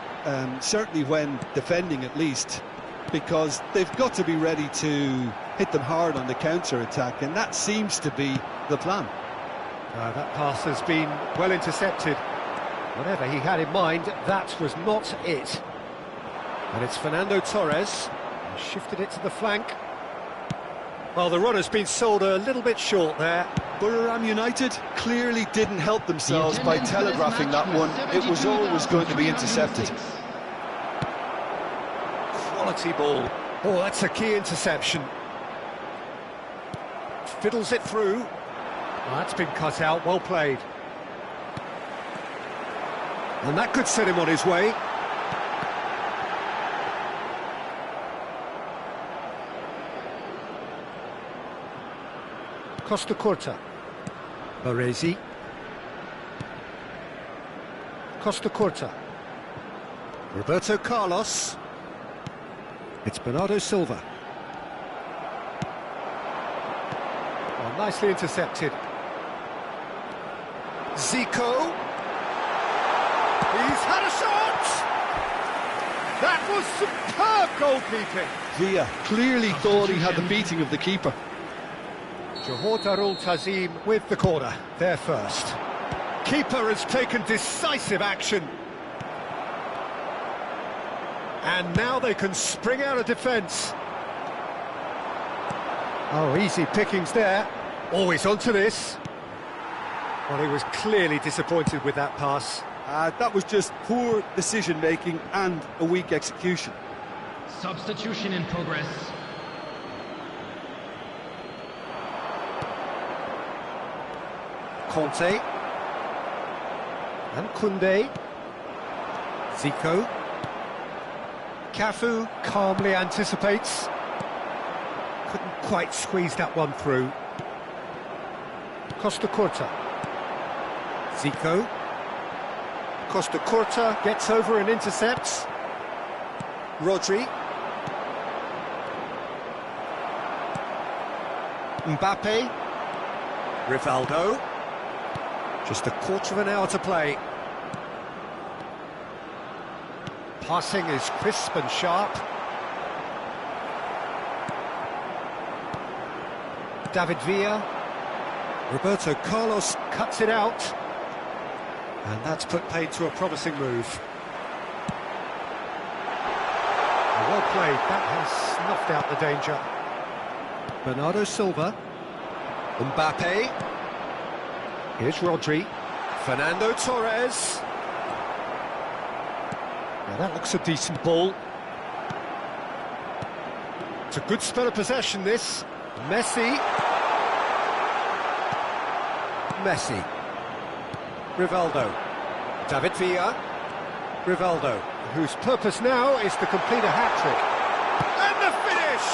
certainly when defending at least, because they've got to be ready to hit them hard on the counter-attack, and that seems to be the plan. That pass has been well intercepted. Whatever he had in mind, that was not it. And it's Fernando Torres. He shifted it to the flank. Well, the run has been sold a little bit short there. Buriram United clearly didn't help themselves by telegraphing that one. It was always going to be intercepted. Quality ball. Oh, that's a key interception. Fiddles it through. Well, that's been cut out, well played. And that could set him on his way. Costa Curta. Baresi. Costa Curta. Roberto Carlos. It's Bernardo Silva. Oh, nicely intercepted. Zico. He's had a shot! That was superb goalkeeping. Villa clearly thought he had the beating of the keeper. Johor Darul Tazim with the corner, there first. Keeper has taken decisive action. And now they can spring out of defence. Oh, easy pickings there. Always onto this. Well, he was clearly disappointed with that pass. That was just poor decision-making and a weak execution. Substitution in progress. Conte. And Koundé. Zico. Cafu calmly anticipates. Couldn't quite squeeze that one through. Costa Curta. Zico. Costa Curta gets over and intercepts. Rodri. Mbappe. Rivaldo. Just a quarter of an hour to play. Passing is crisp and sharp. David Villa. Roberto Carlos cuts it out. And that's put paid to a promising move. Well played, that has snuffed out the danger. Bernardo Silva. Mbappe. Here's Rodri. Fernando Torres. Now that looks a decent ball. It's a good spell of possession, this. Messi. Rivaldo. David Villa. Rivaldo, whose purpose now is to complete a hat-trick. And the finish!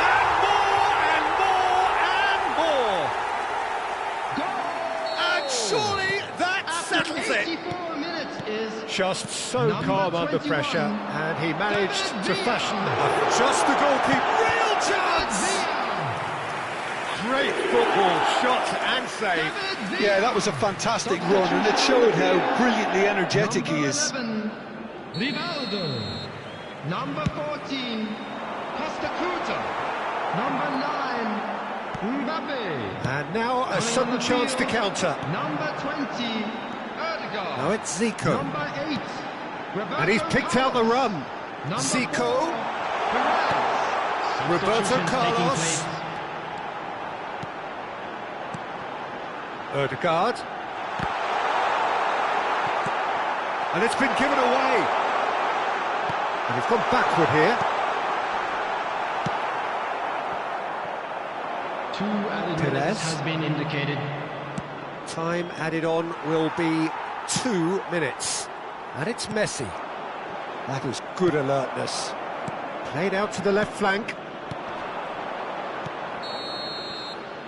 And more, and more, and more! And surely that settles it! Just so calm under pressure, and he managed to fashion just the goalkeeper. Real chance! Great football, shot and save. Yeah, that was a fantastic run, and it showed how brilliantly energetic he is. Rivaldo. Number 14, Costa Curta. Number 9, Mbappe. And now a sudden chance to counter. Number 20, Odegaard. Now it's Zico. Number 8, Roberto And he's picked out the run. Number Zico. 4, Perez. Roberto Carlos. Odegaard. And it's been given away. And he's gone backward here. 2 added Perez. minutes has been indicated. Time added on will be 2 minutes. And it's Messi. That was good alertness. Played out to the left flank.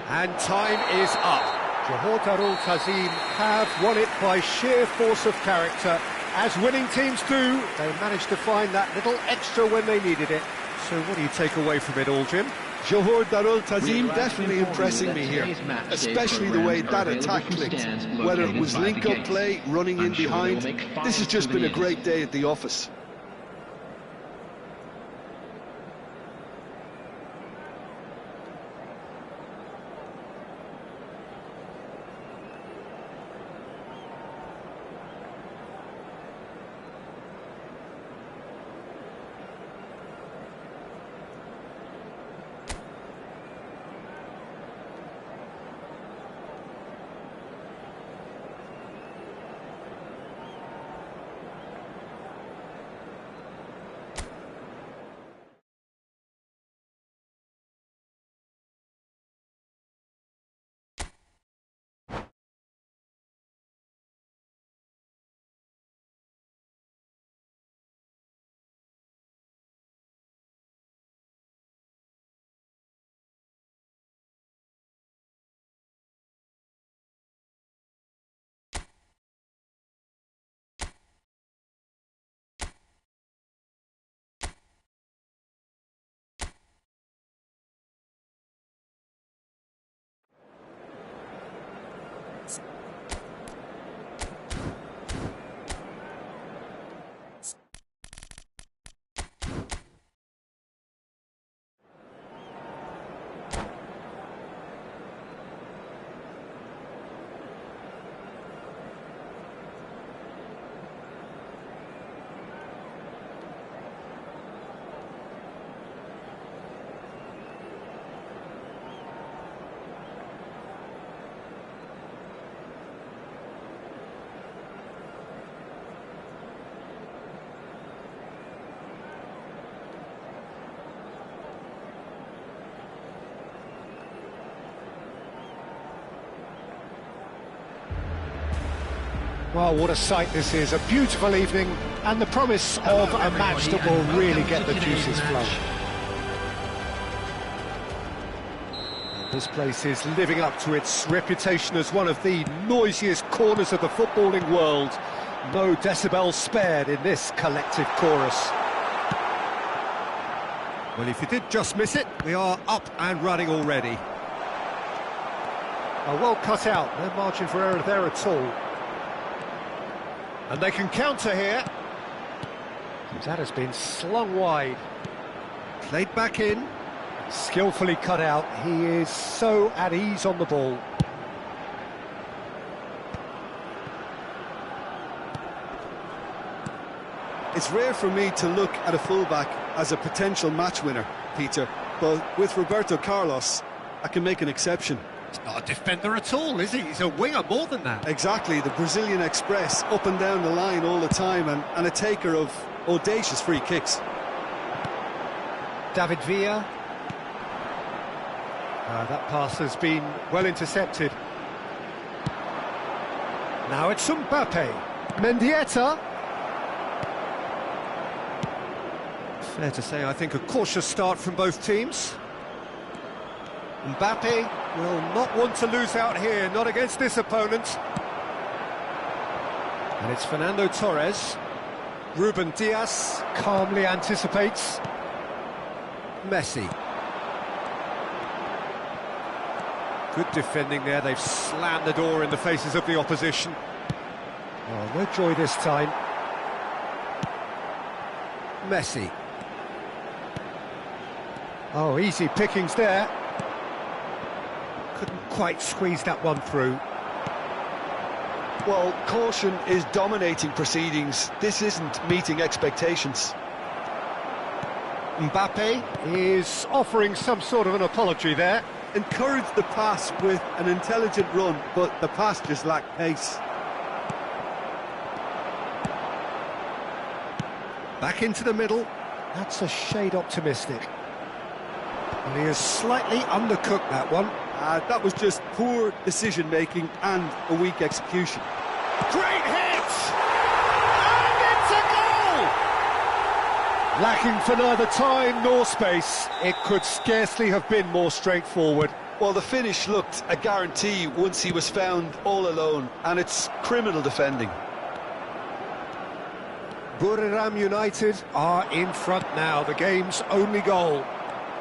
And time is up. Johor Darul Tazim have won it by sheer force of character. As winning teams do, they managed to find that little extra when they needed it. So what do you take away from it all, Jim? Johor Darul Tazim definitely impressing me here, especially the way that attack clicked. Whether it was link-up play, running in behind, this has just been a great day at the office. Well, what a sight this is. A beautiful evening and the promise of a match that will really get the juices flowing. This place is living up to its reputation as one of the noisiest corners of the footballing world. No decibels spared in this collective chorus. Well, if you did just miss it, we are up and running already. Well cut out, no margin for error there at all. And they can counter here. That has been slung wide. Played back in. Skillfully cut out. He is so at ease on the ball. It's rare for me to look at a fullback as a potential match winner, Peter, but with Roberto Carlos, I can make an exception. He's not a defender at all, is he? He's a winger more than that. Exactly, the Brazilian Express, up and down the line all the time, and a taker of audacious free kicks. David Villa. That pass has been well intercepted. Now it's Mbappe. Mendieta. Fair to say, I think, a cautious start from both teams. Mbappe will not want to lose out here, not against this opponent. And it's Fernando Torres. Ruben Dias calmly anticipates. Messi. Good defending there, they've slammed the door in the faces of the opposition. Oh, no joy this time. Messi. Oh, easy pickings there. Couldn't quite squeeze that one through. Well, caution is dominating proceedings. This isn't meeting expectations. Mbappe is offering some sort of an apology there. Encouraged the pass with an intelligent run, but the pass just lacked pace. Back into the middle. That's a shade optimistic. And he has slightly undercooked that one. That was just poor decision-making and a weak execution. Great hit! And it's a goal! Lacking for neither time nor space. It could scarcely have been more straightforward. Well, the finish looked a guarantee once he was found all alone, and it's criminal defending. Buriram United are in front now, the game's only goal.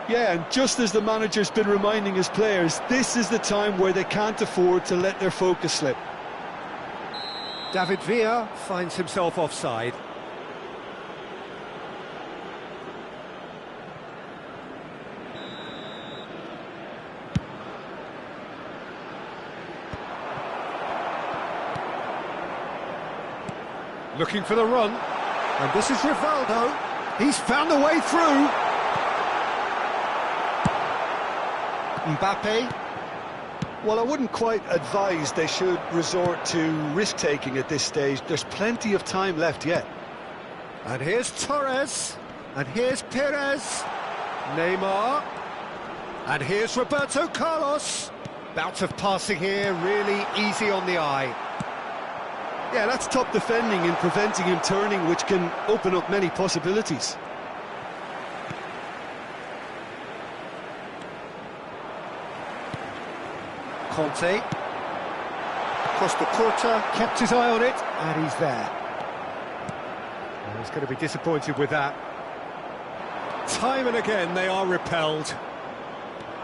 Yeah, and just as the manager's been reminding his players, this is the time where they can't afford to let their focus slip. David Villa finds himself offside. Looking for the run, and this is Rivaldo. He's found a way through. Mbappe. Well, I wouldn't quite advise they should resort to risk-taking at this stage. There's plenty of time left yet. And here's Torres. And here's Perez. Neymar. And here's Roberto Carlos. Bout of passing here, really easy on the eye. Yeah, that's top defending and preventing him turning, which can open up many possibilities. Conte. Costa Curta kept his eye on it, and he's there. Well, he's going to be disappointed with that. Time and again they are repelled.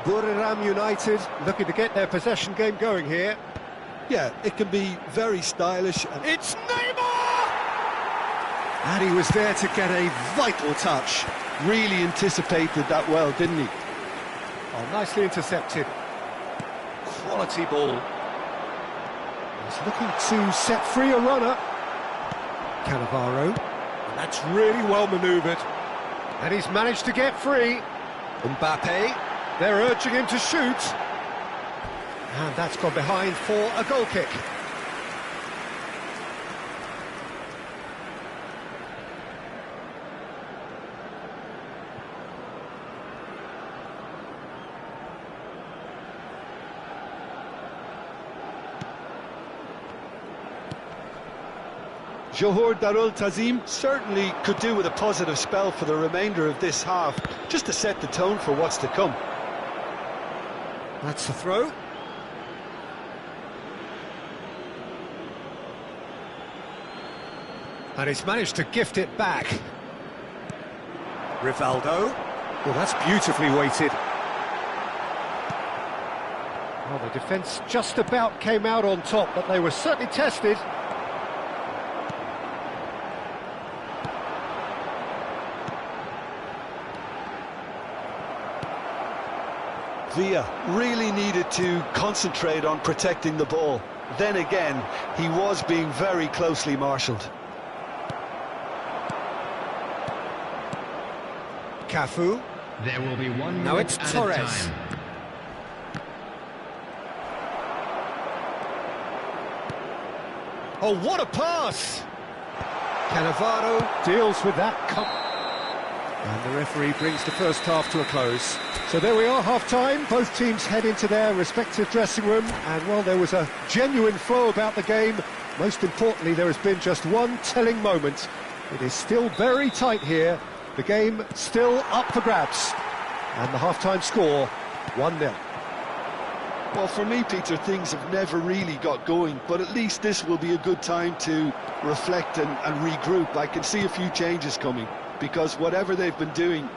Buriram United looking to get their possession game going here. Yeah, it can be very stylish. And it's Neymar! And he was there to get a vital touch. Really anticipated that well, didn't he? Oh, nicely intercepted. Quality ball. He's looking to set free a runner. Cannavaro. And that's really well manoeuvred. And he's managed to get free. Mbappe. They're urging him to shoot. And that's gone behind for a goal kick. Johor Darul Tazim certainly could do with a positive spell for the remainder of this half, just to set the tone for what's to come. That's the throw. And he's managed to gift it back. Rivaldo. Well, that's beautifully weighted. Well, the defence just about came out on top, but they were certainly tested. Villa really needed to concentrate on protecting the ball. Then again, he was being very closely marshalled. Cafu. There will be 1 Now minute it's added Torres. time. Oh, what a pass! Cannavaro deals with that. And the referee brings the first half to a close. So there we are, half-time. Both teams head into their respective dressing room. And while there was a genuine flow about the game, most importantly, there has been just one telling moment. It is still very tight here. The game still up for grabs. And the half-time score, 1-0. Well, for me, Peter, things have never really got going, but at least this will be a good time to reflect and regroup. I can see a few changes coming, because whatever they've been doing,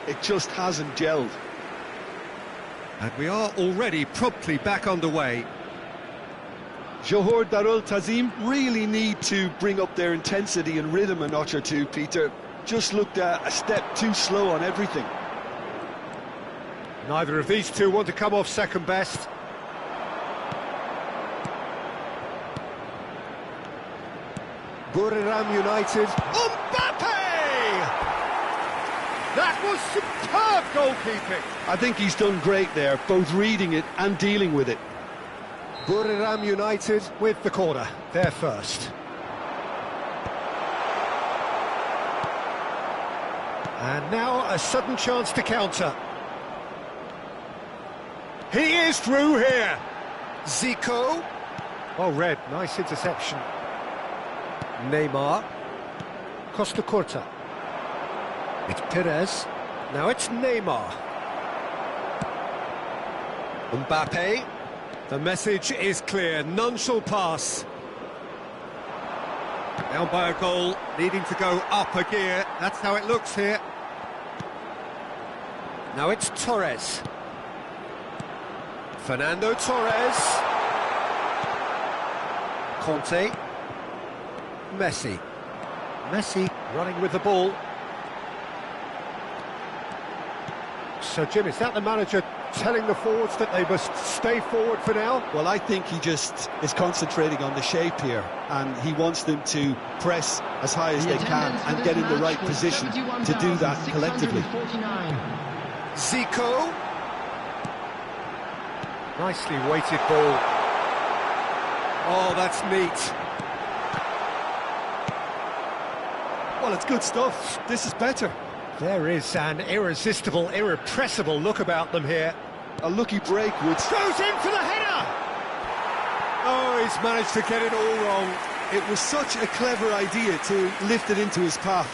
it just hasn't gelled. And we are already promptly back underway. Johor Darul Tazim really need to bring up their intensity and rhythm a notch or two, Peter. Just looked a step too slow on everything. Neither of these two want to come off second best. Buriram United. Mbappe! That was superb goalkeeping. I think he's done great there, both reading it and dealing with it. Buriram United with the corner, they're first. And now a sudden chance to counter. He is through here. Zico. Oh, red, nice interception. Neymar. Costa Curta. It's Perez. Now it's Neymar. Mbappe. The message is clear. None shall pass. Down by a goal, needing to go up a gear. That's how it looks here. Now it's Torres. Fernando Torres. Conte. Messi. Messi running with the ball. So, Jim, is that the manager telling the forwards that they must stay forward for now? Well, I think he just is concentrating on the shape here, and he wants them to press as high as they can and get in the right position to do that collectively. Zico. Nicely weighted ball. Oh, that's neat. Well, it's good stuff. This is better. There is an irresistible, irrepressible look about them here. A lucky break would... Goes in for the header! Oh, he's managed to get it all wrong. It was such a clever idea to lift it into his path.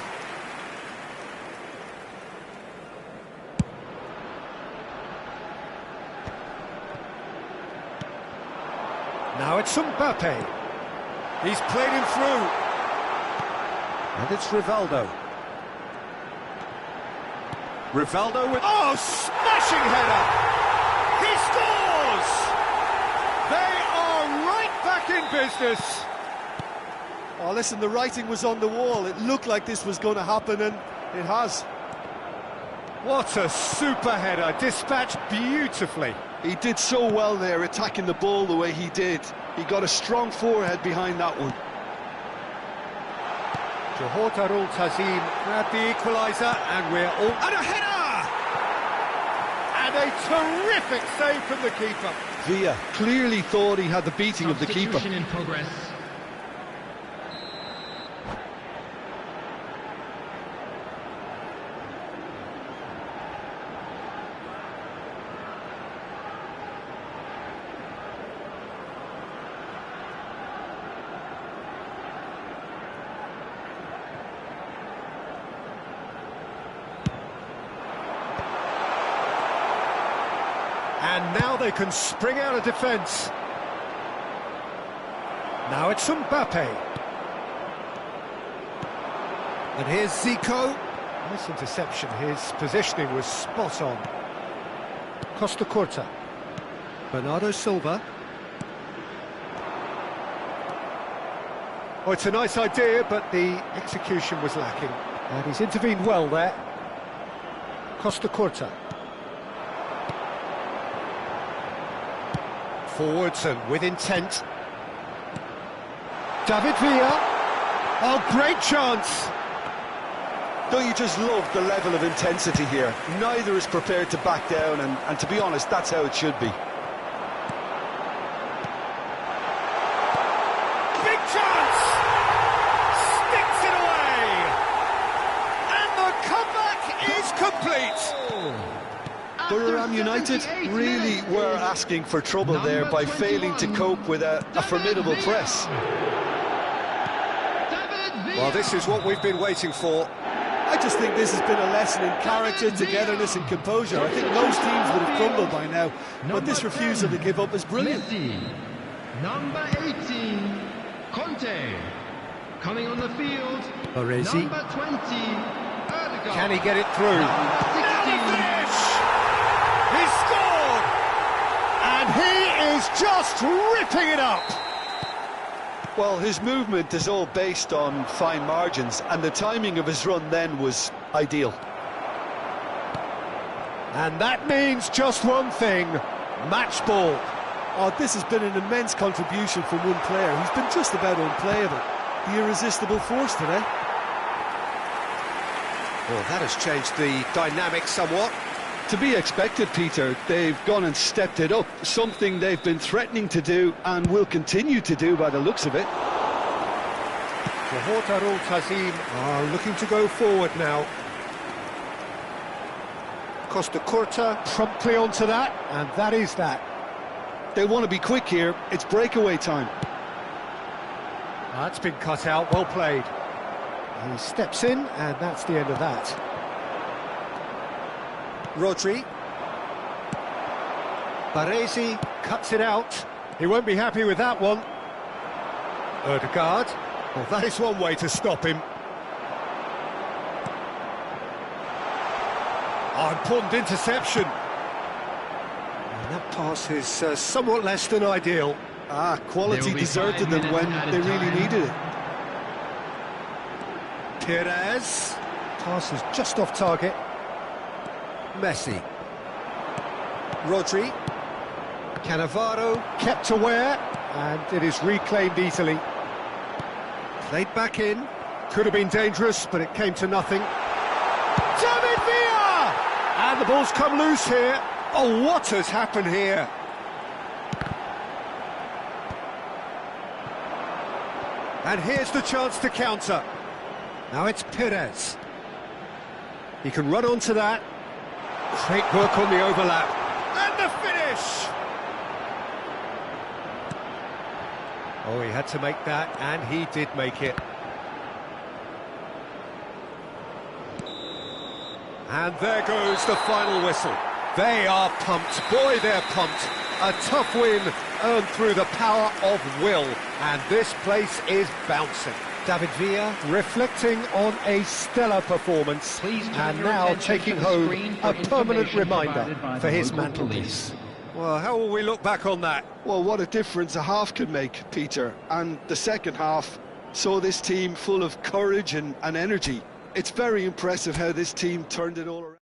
Now it's Mbappe. He's played him through. And it's Rivaldo. Rivaldo with... Oh, smashing header! He scores! They are right back in business. Oh, listen, the writing was on the wall. It looked like this was going to happen, and it has. What a super header, dispatched beautifully. He did so well there, attacking the ball the way he did. He got a strong forehead behind that one. Johor Darul Tazim grabbed the equaliser, and we're all... And a header! And a terrific save from the keeper. Villa clearly thought he had the beating of the keeper. Substitution in progress. And now they can spring out of defence. Now it's Mbappe. And here's Zico. Nice interception. His positioning was spot on. Costa Curta. Bernardo Silva. Oh, it's a nice idea, but the execution was lacking. And he's intervened well there. Costa Curta. Forwards and with intent. David Villa. Oh, great chance. Don't you just love the level of intensity here? Neither is prepared to back down, and to be honest, that's how it should be. Big chance! Sticks it away! And the comeback is complete! Borough United really were asking for trouble there by failing to cope with a formidable press. Well, this is what we've been waiting for. I just think this has been a lesson in character, togetherness and composure. I think most teams would have crumbled by now, but this refusal to give up is brilliant. Number 18, Conte. Coming on the field, Baresi. number 20, Erdegaard. Can he get it through? Number 16, Now the finish! He scored! And he is just ripping it up! Well, his movement is all based on fine margins, and the timing of his run then was ideal. And that means just one thing, match ball. Oh, this has been an immense contribution from one player. He's been just about unplayable. The irresistible force today. Well, that has changed the dynamic somewhat. To be expected, Peter. They've gone and stepped it up, something they've been threatening to do and will continue to do by the looks of it. Johota Tazim are looking to go forward now. Costa Curta promptly onto that, and that is that. They want to be quick here. It's breakaway time. That's been cut out, well played. He steps in, and that's the end of that. Rodri. Baresi cuts it out. He won't be happy with that one. Erdegaard. Well, that is one way to stop him. Oh, important interception. And that pass is somewhat less than ideal. Quality deserted them when they really needed it. Perez. Pass is just off target. Messi. Rodri. Cannavaro kept aware, and it is reclaimed easily. Played back in. Could have been dangerous, but it came to nothing. David Villa! And the ball's come loose here. Oh, what has happened here? And here's the chance to counter. Now it's Perez. He can run onto that. Great work on the overlap. And the finish! Oh, he had to make that, and he did make it. And there goes the final whistle. They are pumped. Boy, they're pumped. A tough win earned through the power of will. And this place is bouncing. David Villa reflecting on a stellar performance, and now taking home a permanent reminder for his mantelpiece. Well, how will we look back on that? Well, what a difference a half can make, Peter. And the second half saw this team full of courage and energy. It's very impressive how this team turned it all around.